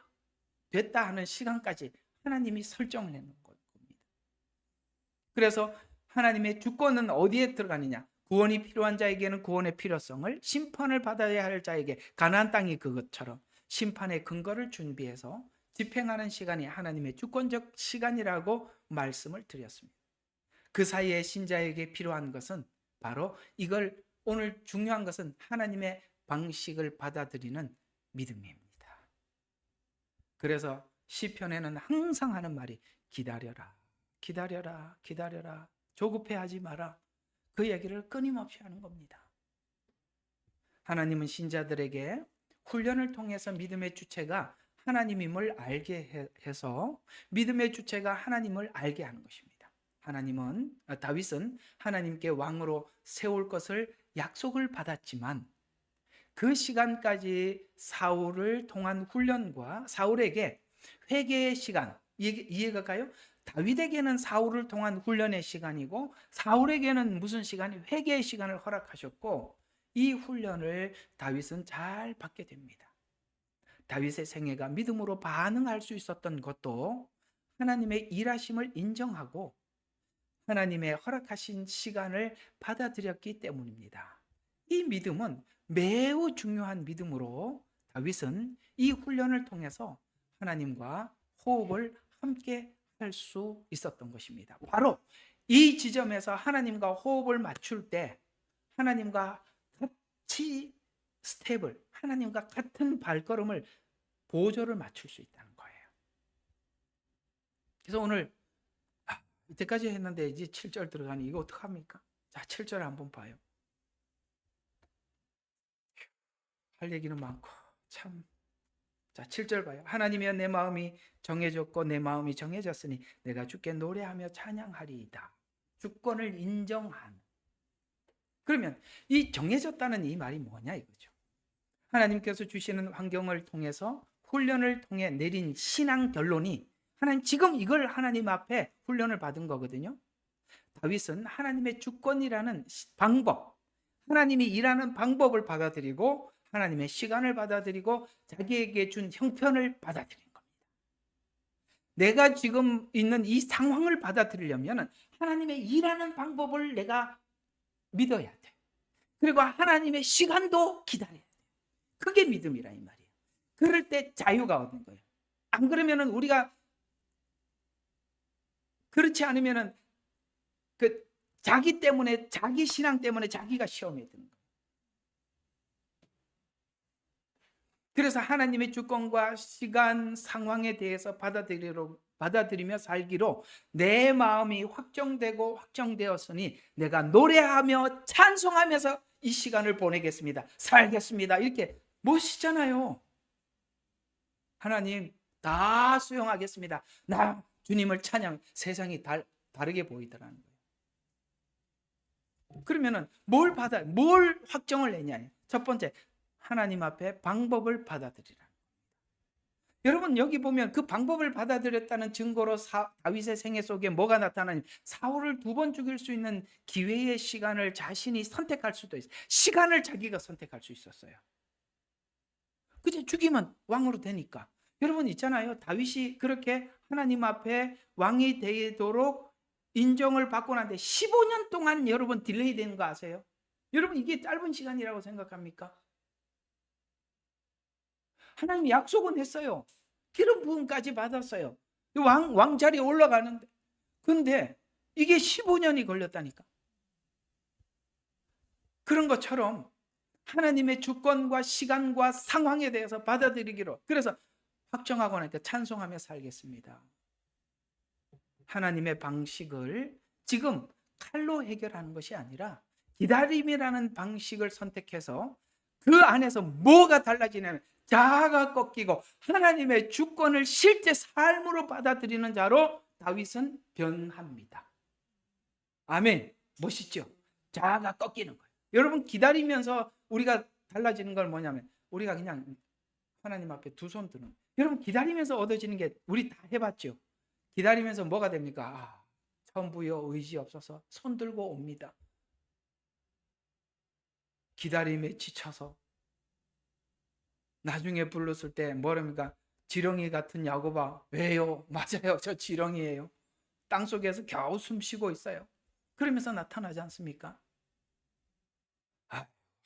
됐다 하는 시간까지 하나님이 설정을 해놓은 겁니다. 그래서 하나님의 주권은 어디에 들어가느냐? 구원이 필요한 자에게는 구원의 필요성을, 심판을 받아야 할 자에게 가나안 땅이 그것처럼 심판의 근거를 준비해서 집행하는 시간이 하나님의 주권적 시간이라고 말씀을 드렸습니다. 그 사이에 신자에게 필요한 것은 바로 이걸, 오늘 중요한 것은 하나님의 방식을 받아들이는 믿음입니다. 그래서 시편에는 항상 하는 말이 기다려라, 기다려라, 기다려라, 조급해하지 마라. 그 얘기를 끊임없이 하는 겁니다. 하나님은 신자들에게 훈련을 통해서 믿음의 주체가 하나님임을 알게 해서 믿음의 주체가 하나님을 알게 하는 것입니다. 다윗은 하나님께 왕으로 세울 것을 약속을 받았지만 그 시간까지 사울을 통한 훈련과 사울에게 회개의 시간, 이해가 가요? 다윗에게는 사울을 통한 훈련의 시간이고 사울에게는 무슨 시간이? 회개의 시간을 허락하셨고, 이 훈련을 다윗은 잘 받게 됩니다. 다윗의 생애가 믿음으로 반응할 수 있었던 것도 하나님의 일하심을 인정하고 하나님의 허락하신 시간을 받아들였기 때문입니다. 이 믿음은 매우 중요한 믿음으로 다윗은 이 훈련을 통해서 하나님과 호흡을 함께 할 수 있었던 것입니다. 바로 이 지점에서 하나님과 호흡을 맞출 때 하나님과 같이 하나님과 같은 발걸음을, 보조를 맞출 수 있다는 거예요. 그래서 오늘 이때까지 했는데 이제 7절 들어가니 이거 어떡합니까? 자, 7절 한번 봐요. 할 얘기는 많고 참. 자, 7절 봐요. 하나님이여 내 마음이 정해졌고 내 마음이 정해졌으니 내가 주께 노래하며 찬양하리이다. 주권을 인정하는. 그러면 이 정해졌다는 이 말이 뭐냐 이거죠. 하나님께서 주시는 환경을 통해서 훈련을 통해 내린 신앙 결론이 하나님, 지금 이걸 하나님 앞에 훈련을 받은 거거든요. 다윗은 하나님의 주권이라는 방법, 하나님이 일하는 방법을 받아들이고 하나님의 시간을 받아들이고 자기에게 준 형편을 받아들인 겁니다. 내가 지금 있는 이 상황을 받아들이려면 하나님의 일하는 방법을 내가 믿어야 돼. 그리고 하나님의 시간도 기다려야 돼. 그게 믿음이라 이 말이에요. 그럴 때 자유가 얻는 거예요. 안 그러면은 우리가 그렇지 않으면은 그 자기 때문에, 자기 신앙 때문에 자기가 시험에 드는 거예요. 그래서 하나님의 주권과 시간, 상황에 대해서 받아들이며 살기로 내 마음이 확정되고 확정되었으니 내가 노래하며 찬송하면서 이 시간을 보내겠습니다. 살겠습니다. 이렇게 멋있잖아요. 하나님 다 수용하겠습니다. 나 주님을 찬양. 세상이 다르게 보이더라는 거예요. 그러면은 뭘 확정을 내냐? 첫 번째, 하나님 앞에 방법을 받아들이라. 여러분 여기 보면 그 방법을 받아들였다는 증거로 다윗의 생애 속에 뭐가 나타나니? 사울을 2번 죽일 수 있는 기회의 시간을 자신이 선택할 수도 있어요. 시간을 자기가 선택할 수 있었어요. 그저 죽이면 왕으로 되니까. 여러분 있잖아요. 다윗이 그렇게 하나님 앞에 왕이 되도록 인정을 받고 난데 15년 동안 여러분 딜레이 되는 거 아세요? 여러분 이게 짧은 시간이라고 생각합니까? 하나님 약속은 했어요. 기름 부음까지 받았어요. 왕자리에 올라가는데. 근데 이게 15년이 걸렸다니까. 그런 것처럼 하나님의 주권과 시간과 상황에 대해서 받아들이기로. 그래서 확정하고 나니까 찬송하며 살겠습니다. 하나님의 방식을 지금 칼로 해결하는 것이 아니라 기다림이라는 방식을 선택해서 그 안에서 뭐가 달라지냐면 자아가 꺾이고 하나님의 주권을 실제 삶으로 받아들이는 자로 다윗은 변합니다. 아멘. 멋있죠? 자아가 꺾이는 거예요. 여러분, 기다리면서 우리가 달라지는 건 뭐냐면 우리가 그냥 하나님 앞에 두 손 드는. 여러분, 기다리면서 얻어지는 게 우리 다 해봤죠? 기다리면서 뭐가 됩니까? 천부여 의지 없어서 손 들고 옵니다. 기다림에 지쳐서 나중에 불렀을 때 뭐랍니까? 지렁이 같은 야곱아, 왜요? 맞아요, 저 지렁이에요. 땅속에서 겨우 숨 쉬고 있어요. 그러면서 나타나지 않습니까?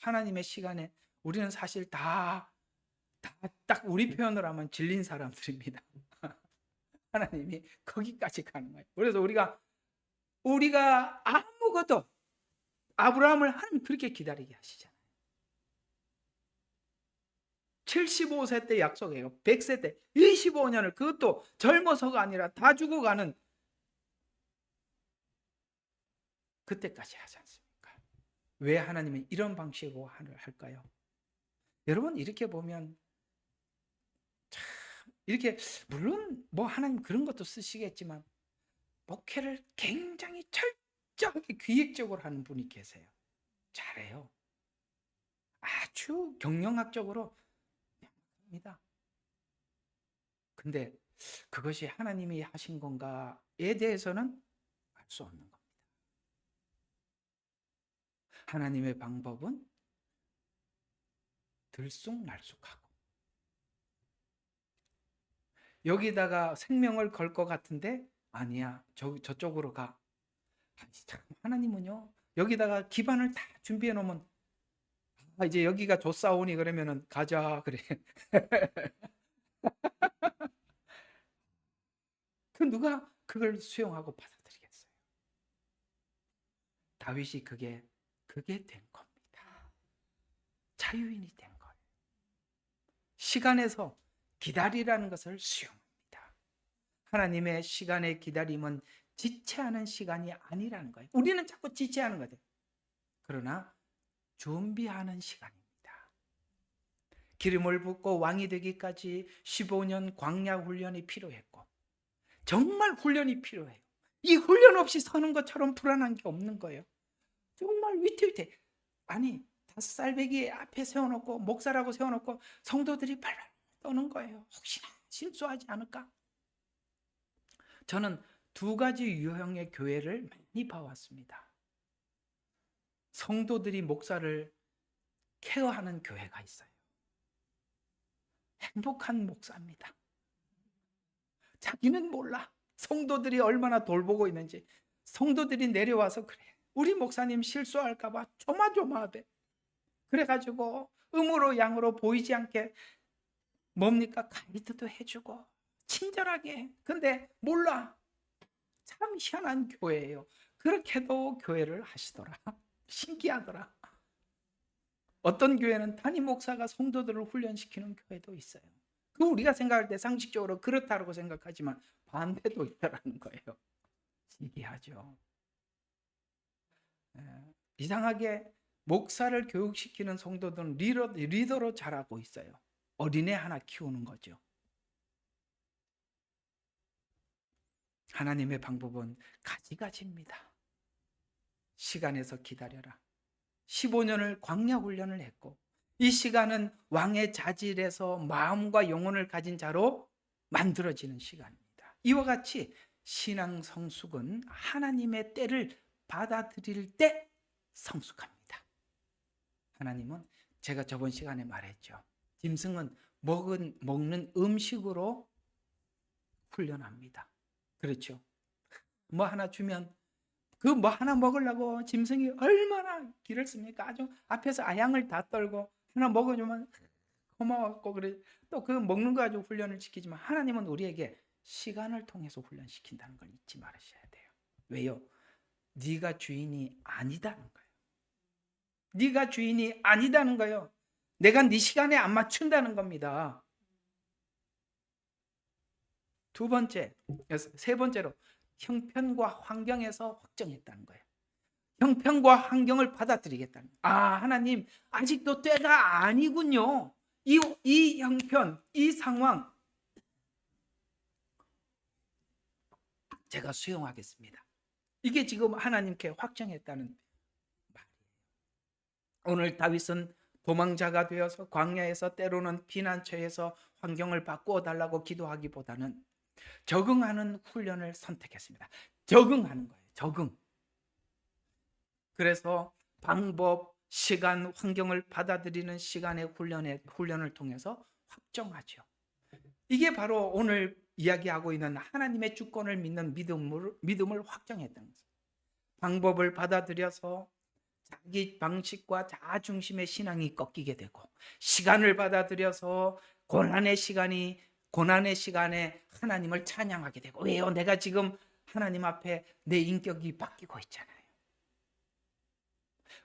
하나님의 시간에 우리는 사실 딱 우리 표현으로 하면 질린 사람들입니다. 하나님이 거기까지 가는 거예요. 그래서 우리가 아무것도, 아브라함을 하나님 그렇게 기다리게 하시잖아요. 75세 때 약속해요. 100세 때 25년을, 그것도 젊어서가 아니라 다 죽어가는 그때까지 하지 않습니까? 왜 하나님은 이런 방식으로 할까요? 여러분, 이렇게 보면 참 이렇게, 물론 뭐 하나님 그런 것도 쓰시겠지만 목회를 굉장히 철저하게 기획적으로 하는 분이 계세요. 잘해요. 아주 경영학적으로 합니다. 근데 그것이 하나님이 하신 건가에 대해서는 알 수 없는 겁니다. 하나님의 방법은 들쑥날쑥하고, 여기다가 생명을 걸 것 같은데 아니야, 저쪽으로 가. 참, 하나님은요, 여기다가 기반을 다 준비해 놓으면 이제 여기가 좋사오니 그러면은 가자 그래. 그 누가 그걸 수용하고 받아들이겠어요? 다윗이 그게 된 겁니다. 자유인이 된 거예요. 시간에서 기다리라는 것을 수용합니다. 하나님의 시간의 기다림은 지체하는 시간이 아니라는 거예요. 우리는 자꾸 지체하는 거예요. 그러나 준비하는 시간입니다. 기름을 붓고 왕이 되기까지 15년 광야 훈련이 필요했고, 정말 훈련이 필요해요. 이 훈련 없이 서는 것처럼 불안한 게 없는 거예요. 정말 위태위태. 아니, 5살배기 앞에 세워놓고, 목사라고 세워놓고 성도들이 발발 떠는 거예요. 혹시나 실수하지 않을까? 저는 2가지 유형의 교회를 많이 봐왔습니다. 성도들이 목사를 케어하는 교회가 있어요. 행복한 목사입니다. 자기는 몰라. 성도들이 얼마나 돌보고 있는지. 성도들이 내려와서 그래, 우리 목사님 실수할까 봐 조마조마하대. 그래가지고 음으로 양으로 보이지 않게 뭡니까? 가이드도 해주고 친절하게. 근데 몰라. 참 희한한 교회예요. 그렇게도 교회를 하시더라. 신기하더라. 어떤 교회는 담임 목사가 성도들을 훈련시키는 교회도 있어요. 그 우리가 생각할 때 상식적으로 그렇다고 생각하지만 반대도 있다라는 거예요. 신기하죠. 이상하게 목사를 교육시키는 성도들은 리더로 자라고 있어요. 어린애 하나 키우는 거죠. 하나님의 방법은 가지가지입니다. 시간에서 기다려라. 15년을 광야 훈련을 했고, 이 시간은 왕의 자질에서 마음과 영혼을 가진 자로 만들어지는 시간입니다. 이와 같이 신앙 성숙은 하나님의 때를 받아들일 때 성숙합니다. 하나님은, 제가 저번 시간에 말했죠, 짐승은 먹는 음식으로 훈련합니다. 그렇죠? 뭐 하나 주면 그 뭐 하나 먹으려고 짐승이 얼마나 길을 씁니까? 아주 앞에서 아양을 다 떨고 하나 먹어주면 고마웠고 그래. 또 그 먹는 거 가지고 훈련을 시키지만 하나님은 우리에게 시간을 통해서 훈련시킨다는 걸 잊지 말으셔야 돼요. 왜요? 네가 주인이 아니다는 거예요. 네가 주인이 아니다는 거예요. 내가 네 시간에 안 맞춘다는 겁니다. 두 번째, 세 번째로 형편과 환경에서 확정했다는 거예요. 형편과 환경을 받아들이겠다는 거예요. 아, 하나님 아직도 때가 아니군요. 이 형편, 이 상황 제가 수용하겠습니다. 이게 지금 하나님께 확정했다는 말이에요. 오늘 다윗은 도망자가 되어서 광야에서 때로는 피난처에서 환경을 바꾸어 달라고 기도하기보다는 적응하는 훈련을 선택했습니다. 적응하는 거예요. 적응. 그래서 방법, 시간, 환경을 받아들이는 시간의 훈련을 통해서 확정하죠. 이게 바로 오늘 이야기하고 있는 하나님의 주권을 믿는 믿음을 확정했다는 거죠. 방법을 받아들여서 자기 방식과 자아중심의 신앙이 꺾이게 되고, 시간을 받아들여서 고난의 시간에 하나님을 찬양하게 되고. 왜요? 내가 지금 하나님 앞에 내 인격이 바뀌고 있잖아요.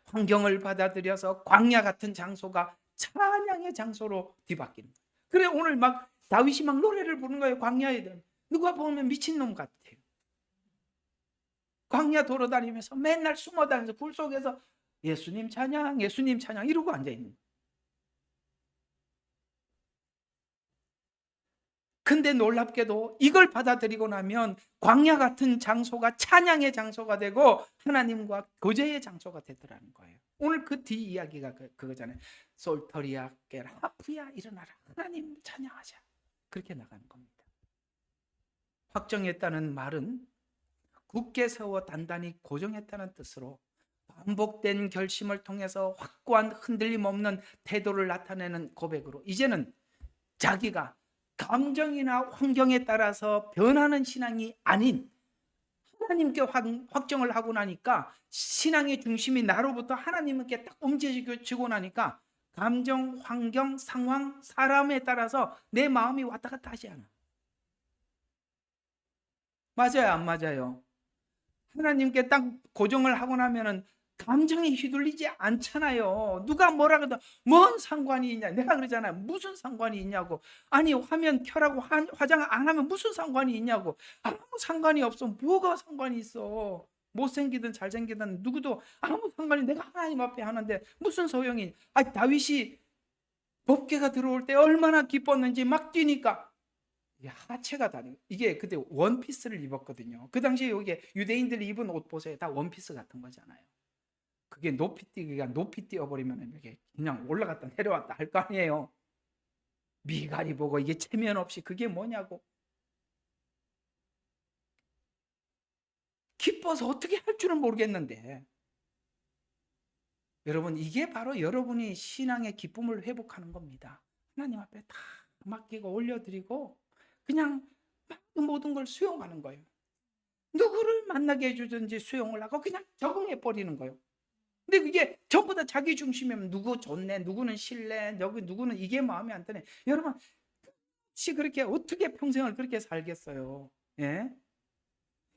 환경을 받아들여서 광야 같은 장소가 찬양의 장소로 뒤바뀌는 거예요. 그래 오늘 막 다윗이 막 노래를 부르는 거예요. 광야에 누가 보면 미친놈 같아요. 광야 돌아다니면서 맨날 숨어다니면서 불 속에서 예수님 찬양 예수님 찬양 이러고 앉아있는 거예요. 근데 놀랍게도 이걸 받아들이고 나면 광야 같은 장소가 찬양의 장소가 되고 하나님과 교제의 장소가 되더라는 거예요. 오늘 그 뒤 이야기가 그거잖아요. 솔터리아 깨라 하프야 일어나라 하나님 찬양하자. 그렇게 나가는 겁니다. 확정했다는 말은 굳게 세워 단단히 고정했다는 뜻으로 반복된 결심을 통해서 확고한 흔들림 없는 태도를 나타내는 고백으로 이제는 자기가 감정이나 환경에 따라서 변하는 신앙이 아닌 하나님께 확정을 하고 나니까 신앙의 중심이 나로부터 하나님께 딱 옮겨지고 나니까 감정, 환경, 상황, 사람에 따라서 내 마음이 왔다 갔다 하지 않아. 맞아요, 안 맞아요? 하나님께 딱 고정을 하고 나면은 감정이 휘둘리지 않잖아요. 누가 뭐라 그래도 뭔 상관이 있냐. 내가 그러잖아요. 무슨 상관이 있냐고. 아니 화면 켜라고 화장 안 하면 무슨 상관이 있냐고. 아무 상관이 없어. 뭐가 상관이 있어. 못생기든 잘생기든 누구도 아무 상관이 내가 하나님 앞에 하는데 무슨 소용이. 다윗이 법궤가 들어올 때 얼마나 기뻤는지 막 뛰니까 하체가 다른 이게 그때 원피스를 입었거든요. 그 당시에 여기 유대인들이 입은 옷 보세요. 다 원피스 같은 거잖아요. 그게 높이 뛰어버리면 이렇게 그냥 올라갔다 내려왔다 할 거 아니에요. 미가리 보고 이게 체면 없이 그게 뭐냐고. 기뻐서 어떻게 할 줄은 모르겠는데 여러분 이게 바로 여러분이 신앙의 기쁨을 회복하는 겁니다. 하나님 앞에 다 맡기고 올려드리고 그냥 모든 걸 수용하는 거예요. 누구를 만나게 해주든지 수용을 하고 그냥 적응해 버리는 거예요. 근데 그게 전부 다 자기 중심이면 누구 좋네, 누구는 싫네, 여기 누구는 이게 마음에 안 드네. 여러분, 혹시 그렇게 어떻게 평생을 그렇게 살겠어요? 예?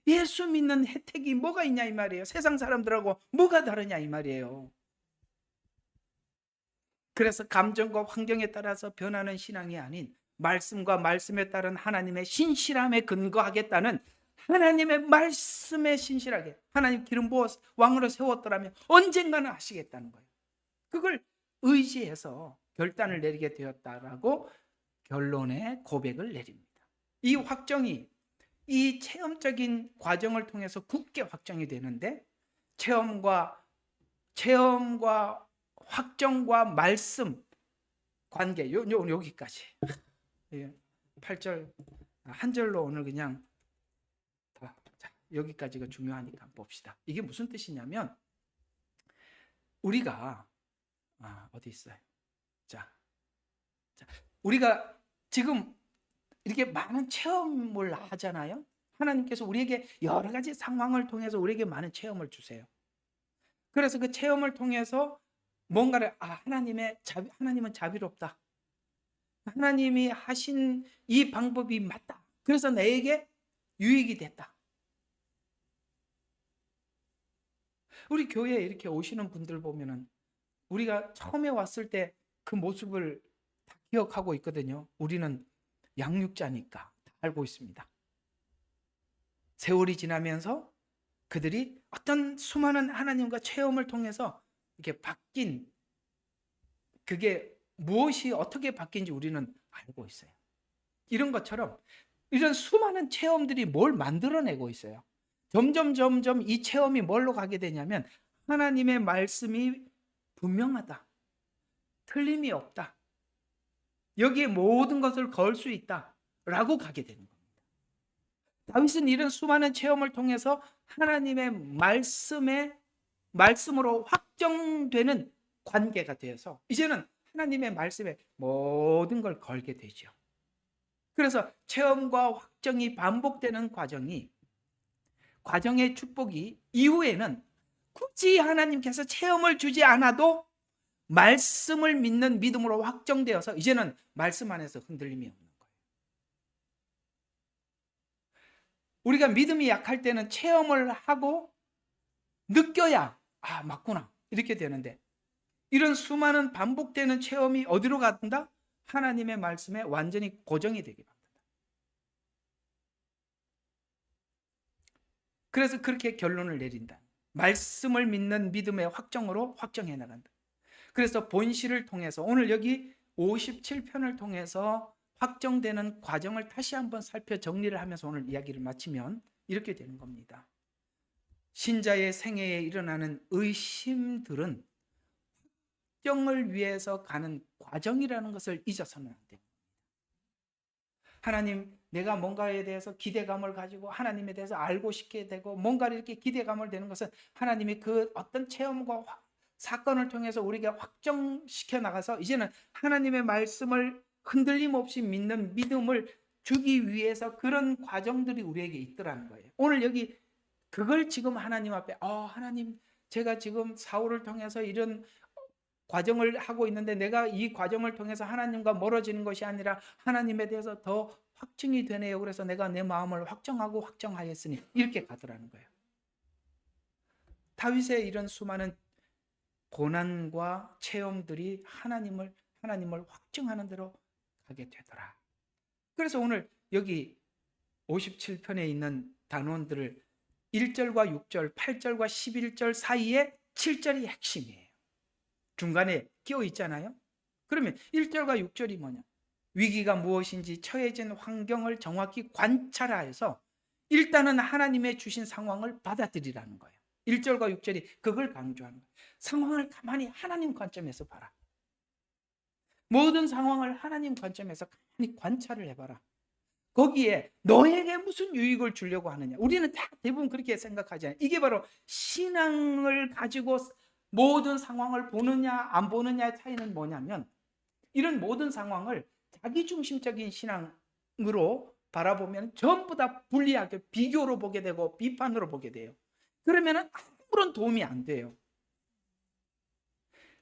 예수 믿는 혜택이 뭐가 있냐 이 말이에요. 세상 사람들하고 뭐가 다르냐 이 말이에요. 그래서 감정과 환경에 따라서 변하는 신앙이 아닌 말씀과 말씀에 따른 하나님의 신실함에 근거하겠다는 하나님의 말씀에 신실하게 하나님 기름 부어 왕으로 세웠더라면 언젠가는 하시겠다는 거예요. 그걸 의지해서 결단을 내리게 되었다라고 결론의 고백을 내립니다. 이 확정이 이 체험적인 과정을 통해서 굳게 확정이 되는데 체험과 확정과 말씀 관계 여기까지 8절 한 절로 오늘 그냥 여기까지가 중요하니까 봅시다. 이게 무슨 뜻이냐면 우리가 어디 있어요? 자, 우리가 지금 이렇게 많은 체험을 하잖아요. 하나님께서 우리에게 여러 가지 상황을 통해서 우리에게 많은 체험을 주세요. 그래서 그 체험을 통해서 뭔가를 하나님은 자비롭다. 하나님이 하신 이 방법이 맞다. 그래서 나에게 유익이 됐다. 우리 교회에 이렇게 오시는 분들 보면은 우리가 처음에 왔을 때 그 모습을 다 기억하고 있거든요. 우리는 양육자니까 다 알고 있습니다. 세월이 지나면서 그들이 어떤 수많은 하나님과 체험을 통해서 이렇게 바뀐, 그게 무엇이 어떻게 바뀐지 우리는 알고 있어요. 이런 것처럼 이런 수많은 체험들이 뭘 만들어내고 있어요. 점점 이 체험이 뭘로 가게 되냐면 하나님의 말씀이 분명하다. 틀림이 없다. 여기에 모든 것을 걸 수 있다. 라고 가게 되는 겁니다. 다윗은 이런 수많은 체험을 통해서 하나님의 말씀으로 확정되는 관계가 되어서 이제는 하나님의 말씀에 모든 걸 걸게 되죠. 그래서 체험과 확정이 반복되는 과정의 축복이 이후에는 굳이 하나님께서 체험을 주지 않아도 말씀을 믿는 믿음으로 확정되어서 이제는 말씀 안에서 흔들림이 없는 거예요. 우리가 믿음이 약할 때는 체험을 하고 느껴야 맞구나 이렇게 되는데, 이런 수많은 반복되는 체험이 어디로 간다? 하나님의 말씀에 완전히 고정이 되게 합니다. 그래서 그렇게 결론을 내린다. 말씀을 믿는 믿음의 확정으로 확정해 나간다. 그래서 본시를 통해서 오늘 여기 57편을 통해서 확정되는 과정을 다시 한번 살펴 정리를 하면서 오늘 이야기를 마치면 이렇게 되는 겁니다. 신자의 생애에 일어나는 의심들은 확정을 위해서 가는 과정이라는 것을 잊어서는 안 됩니다. 하나님, 내가 뭔가에 대해서 기대감을 가지고 하나님에 대해서 알고 싶게 되고 뭔가를 이렇게 기대감을 되는 것은 하나님이 그 어떤 체험과 사건을 통해서 우리가 확정시켜 나가서 이제는 하나님의 말씀을 흔들림 없이 믿는 믿음을 주기 위해서 그런 과정들이 우리에게 있더라는 거예요. 오늘 여기 그걸 지금 하나님 앞에 하나님, 제가 지금 사울을 통해서 이런 과정을 하고 있는데 내가 이 과정을 통해서 하나님과 멀어지는 것이 아니라 하나님에 대해서 더 확증이 되네요. 그래서 내가 내 마음을 확정하고 확정하였으니 이렇게 가더라는 거예요. 다윗의 이런 수많은 고난과 체험들이 하나님을 확증하는 대로 가게 되더라. 그래서 오늘 여기 57편에 있는 단원들을 1절과 6절, 8절과 11절 사이에 7절이 핵심이에요. 중간에 끼어 있잖아요. 그러면 1절과 6절이 뭐냐? 위기가 무엇인지 처해진 환경을 정확히 관찰하여서 일단은 하나님의 주신 상황을 받아들이라는 거예요. 1절과 6절이 그걸 강조하는 거예요. 상황을 가만히 하나님 관점에서 봐라. 모든 상황을 하나님 관점에서 가만히 관찰을 해봐라. 거기에 너에게 무슨 유익을 주려고 하느냐. 우리는 다 대부분 그렇게 생각하잖아요. 이게 바로 신앙을 가지고 모든 상황을 보느냐 안 보느냐의 차이는 뭐냐면, 이런 모든 상황을 자기중심적인 신앙으로 바라보면 전부 다 불리하게 비교로 보게 되고 비판으로 보게 돼요. 그러면 아무런 도움이 안 돼요.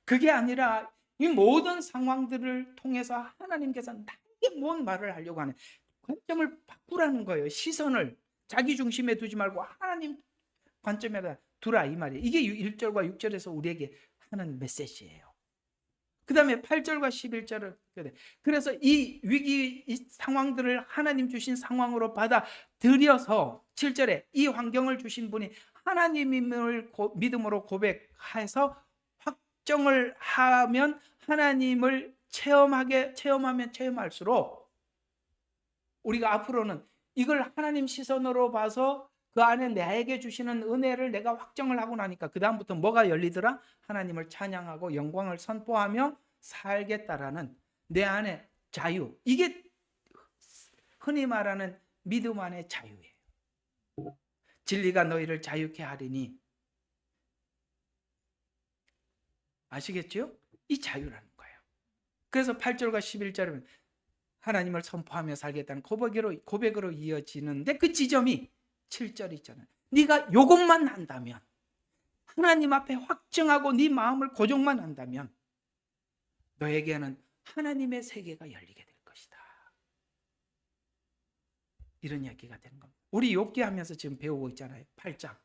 그게 아니라 이 모든 상황들을 통해서 하나님께서 나에게 뭔 말을 하려고 하는 관점을 바꾸라는 거예요. 시선을 자기 중심에 두지 말고 하나님 관점에다 두라 이 말이에요. 이게 1절과 6절에서 우리에게 하는 메시지예요. 그 다음에 8절과 11절을 그래서 이 위기 이 상황들을 하나님 주신 상황으로 받아들여서 7절에 이 환경을 주신 분이 하나님임을 믿음으로 고백해서 확정을 하면 하나님을 체험하면 체험할수록 우리가 앞으로는 이걸 하나님 시선으로 봐서 그 안에 나에게 주시는 은혜를 내가 확정을 하고 나니까 그 다음부터 뭐가 열리더라? 하나님을 찬양하고 영광을 선포하며 살겠다라는 내 안에 자유. 이게 흔히 말하는 믿음 안의 자유예요. 진리가 너희를 자유케 하리니. 아시겠죠? 이 자유라는 거예요. 그래서 8절과 11절은 하나님을 선포하며 살겠다는 고백으로 이어지는데 그 지점이 7절 있잖아요. 네가 요것만 한다면, 하나님 앞에 확증하고 네 마음을 고정만 한다면 너에게는 하나님의 세계가 열리게 될 이런 이야기가 되는 겁니다. 우리 욥기 하면서 지금 배우고 있잖아요. 8장.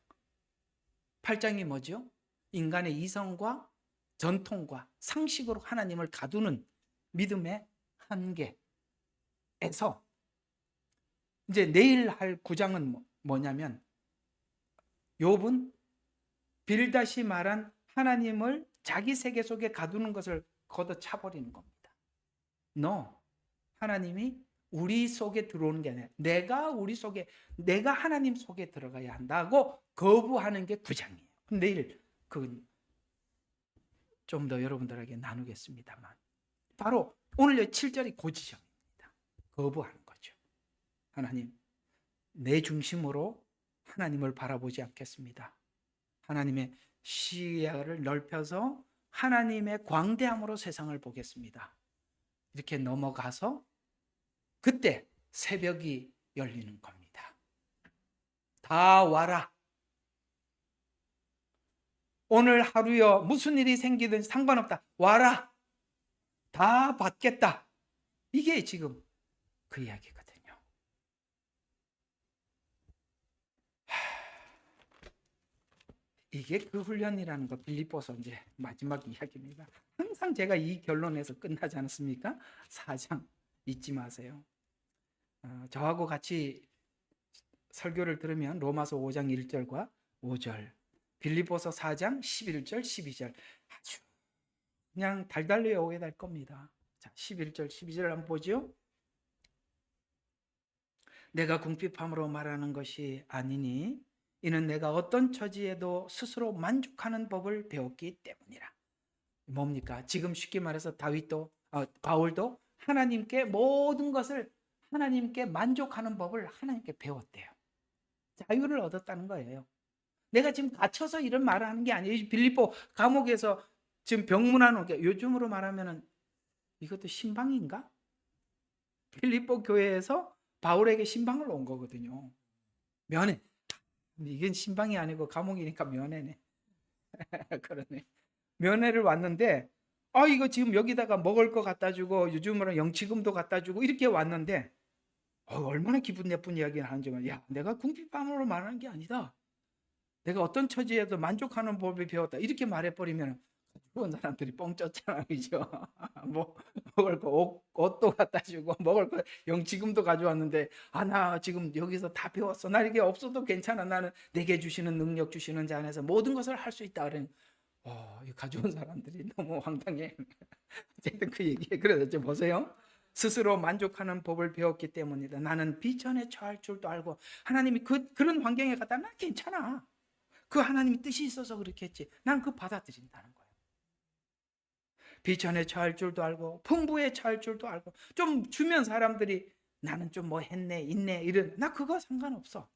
8장이 뭐죠? 인간의 이성과 전통과 상식으로 하나님을 가두는 믿음의 한계에서 이제 내일 할 9장은 뭐냐면 욥은 빌다시 말한 하나님을 자기 세계 속에 가두는 것을 걷어차버리는 겁니다. 하나님이 우리 속에 들어오는 게 아니라 내가 하나님 속에 들어가야 한다고 거부하는 게 9장이에요. 내일 그건 좀 더 여러분들에게 나누겠습니다만 바로 오늘 7절이 그 지점입니다. 거부하는 거죠. 하나님, 내 중심으로 하나님을 바라보지 않겠습니다. 하나님의 시야를 넓혀서 하나님의 광대함으로 세상을 보겠습니다. 이렇게 넘어가서 그때 새벽이 열리는 겁니다. 다 와라. 오늘 하루여 무슨 일이 생기든 상관없다. 와라. 다 받겠다. 이게 지금 그 이야기거든요. 이게 그 훈련이라는 거 빌립보서 이제 마지막 이야기입니다. 항상 제가 이 결론에서 끝나지 않았습니까? 4장 잊지 마세요. 저하고 같이 설교를 들으면 로마서 5장 1절과 5절, 빌립보서 4장 11절, 12절 아주 그냥 달달 외우게 될 겁니다. 자, 11절, 12절 한번 보죠. 내가 궁핍함으로 말하는 것이 아니니 이는 내가 어떤 처지에도 스스로 만족하는 법을 배웠기 때문이라. 뭡니까? 지금 쉽게 말해서 바울도 하나님께 모든 것을 하나님께 만족하는 법을 하나님께 배웠대요. 자유를 얻었다는 거예요. 내가 지금 갇혀서 이런 말을 하는 게 아니에요. 빌립보 감옥에서 지금 병문안 오게, 요즘으로 말하면은 이것도 신방인가? 빌립보 교회에서 바울에게 신방을 온 거거든요. 면회. 이건 신방이 아니고 감옥이니까 면회네. 그러네. 면회를 왔는데 이거 지금 여기다가 먹을 거 갖다 주고 요즘으로 영치금도 갖다 주고 이렇게 왔는데 얼마나 기분 나쁜 이야기를 하는지. 내가 궁핍함으로 말하는 게 아니다. 내가 어떤 처지에도 만족하는 법을 배웠다. 이렇게 말해버리면 그런 사람들이 뻥 쪘잖아, 그죠? 뭐 먹을 거 옷도 갖다 주고 먹을 거 영지금도 가져왔는데 나 지금 여기서 다 배웠어. 나 이게 없어도 괜찮아. 나는 내게 주시는 능력 주시는 자 안에서 모든 것을 할 수 있다. 그러니 이 가져온 사람들이 너무 황당해. 어쨌든 그 얘기에 그래서 보세요. 스스로 만족하는 법을 배웠기 때문이다. 나는 비전에 처할 줄도 알고 하나님이 그런 환경에 갔다 나 괜찮아. 그 하나님이 뜻이 있어서 그렇게 했지. 난 그거 받아들인다는 거예요. 비전에 처할 줄도 알고 풍부에 처할 줄도 알고 좀 주면 사람들이 나는 좀 뭐 했네 있네 이런 나 그거 상관없어.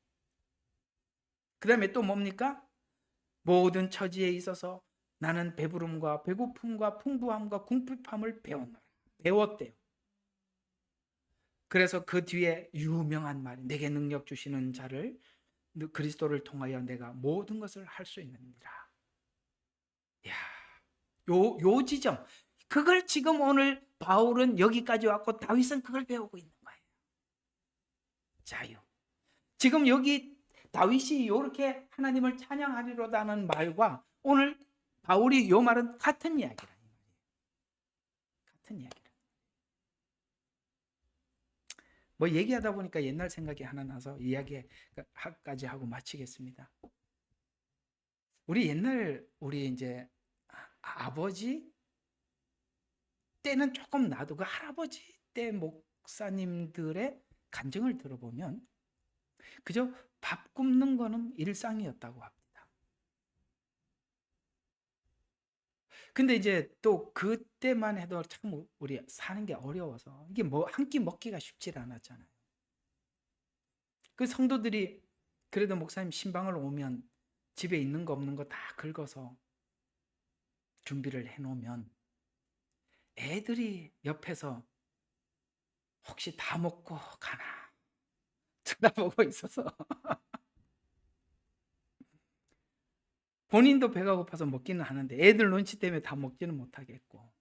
그 다음에 또 뭡니까? 모든 처지에 있어서 나는 배부름과 배고픔과 풍부함과 궁핍함을 배웠대요. 그래서 그 뒤에 유명한 말이 내게 능력 주시는 자를 그리스도를 통하여 내가 모든 것을 할 수 있느니라. 요 지점, 그걸 지금 오늘 바울은 여기까지 왔고 다윗은 그걸 배우고 있는 거예요. 자유. 지금 여기 다윗이 이렇게 하나님을 찬양하리로다는 말과 오늘 바울이 요 말은 같은 이야기라. 같은 이야기라. 뭐 얘기하다 보니까 옛날 생각이 하나 나서 이야기까지 하고 마치겠습니다. 우리 이제 아버지 때는 조금 나도 그 할아버지 때 목사님들의 간증을 들어보면 그저 밥 굽는 거는 일상이었다고 합니다. 근데 이제 또 그때만 해도 참 우리 사는 게 어려워서 이게 뭐 한 끼 먹기가 쉽지 않았잖아요. 그 성도들이 그래도 목사님 신방을 오면 집에 있는 거 없는 거 다 긁어서 준비를 해놓으면 애들이 옆에서 혹시 다 먹고 가나 쳐다보고 있어서 본인도 배가 고파서 먹기는 하는데 애들 눈치 때문에 다 먹지는 못하겠고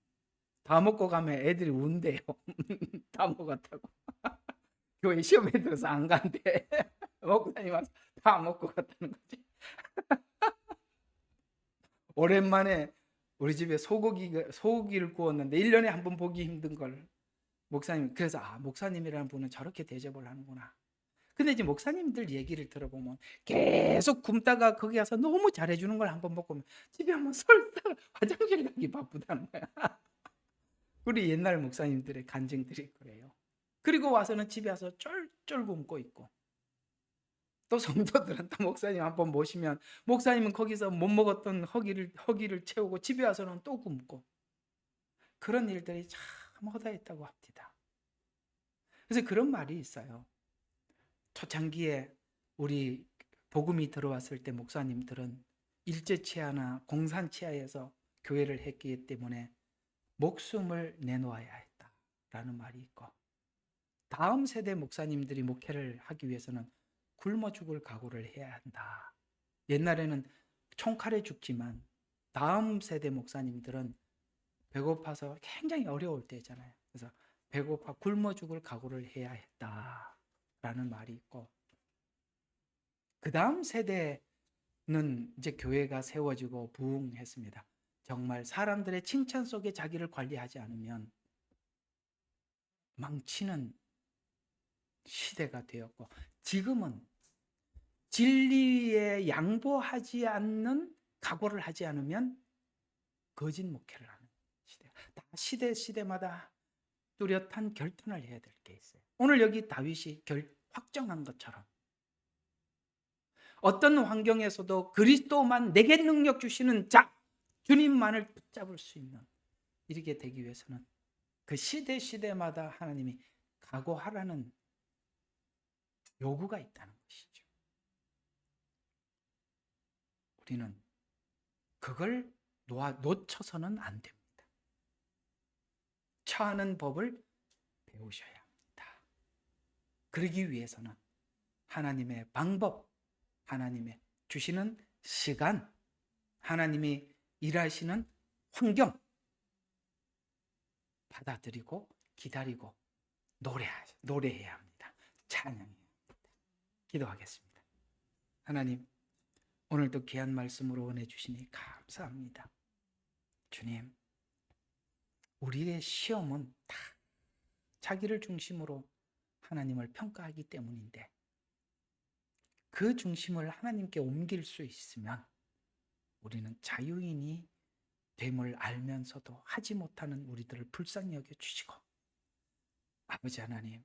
다 먹고 가면 애들이 운대요. 다 먹었다고. 교회 시험에 들어서 안 간대. 목사님 와서 다 먹고 갔다는 거지. 오랜만에 우리 집에 소고기를 구웠는데 1년에 한 번 보기 힘든 걸 목사님, 그래서 목사님이라는 분은 저렇게 대접을 하는구나. 근데 이제 목사님들 얘기를 들어보면 계속 굶다가 거기 가서 너무 잘해주는 걸 한번 먹고 집에 한번 설사 화장실 가기 바쁘다는 거야. 우리 옛날 목사님들의 간증들이 그래요. 그리고 와서는 집에 와서 쫄쫄 굶고 있고, 또 성도들은 또 목사님 한번 모시면 목사님은 거기서 못 먹었던 허기를 채우고 집에 와서는 또 굶고, 그런 일들이 참 허다했다고 합니다. 그래서 그런 말이 있어요. 초창기에 우리 복음이 들어왔을 때 목사님들은 일제치하나 공산치하에서 교회를 했기 때문에 목숨을 내놓아야 했다라는 말이 있고, 다음 세대 목사님들이 목회를 하기 위해서는 굶어 죽을 각오를 해야 한다. 옛날에는 총칼에 죽지만 다음 세대 목사님들은 배고파서 굉장히 어려울 때잖아요. 그래서 배고파 굶어 죽을 각오를 해야 했다라는 말이 있고, 그 다음 세대는 이제 교회가 세워지고 부흥했습니다. 정말 사람들의 칭찬 속에 자기를 관리하지 않으면 망치는 시대가 되었고, 지금은 진리에 양보하지 않는 각오를 하지 않으면 거짓 목회를 하는 시대야. 다 시대마다 뚜렷한 결단을 해야 될 게 있어요. 오늘 여기 다윗이 확정한 것처럼 어떤 환경에서도 그리스도만 내게 능력 주시는 자, 주님만을 붙잡을 수 있는, 이렇게 되기 위해서는 그 시대마다 하나님이 각오하라는 요구가 있다는 것이죠. 우리는 그걸 놓쳐서는 안 됩니다. 처하는 법을 배우셔야 합니다. 그러기 위해서는 하나님의 방법, 하나님의 주시는 시간, 하나님이 일하시는 환경 받아들이고 기다리고 노래해야 합니다. 찬양해야 합니다. 기도하겠습니다. 하나님, 오늘도 귀한 말씀으로 은혜 주시니 감사합니다. 주님, 우리의 시험은 다 자기를 중심으로 하나님을 평가하기 때문인데, 그 중심을 하나님께 옮길 수 있으면 우리는 자유인이 됨을 알면서도 하지 못하는 우리들을 불쌍히 여겨주시고, 아버지 하나님,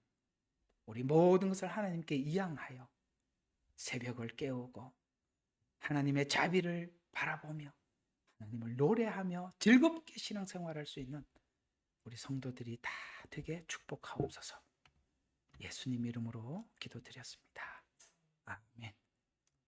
우리 모든 것을 하나님께 이양하여 새벽을 깨우고 하나님의 자비를 바라보며 하나님을 노래하며 즐겁게 신앙생활할 수 있는 우리 성도들이 다 되게 축복하옵소서. 예수님 이름으로 기도드렸습니다.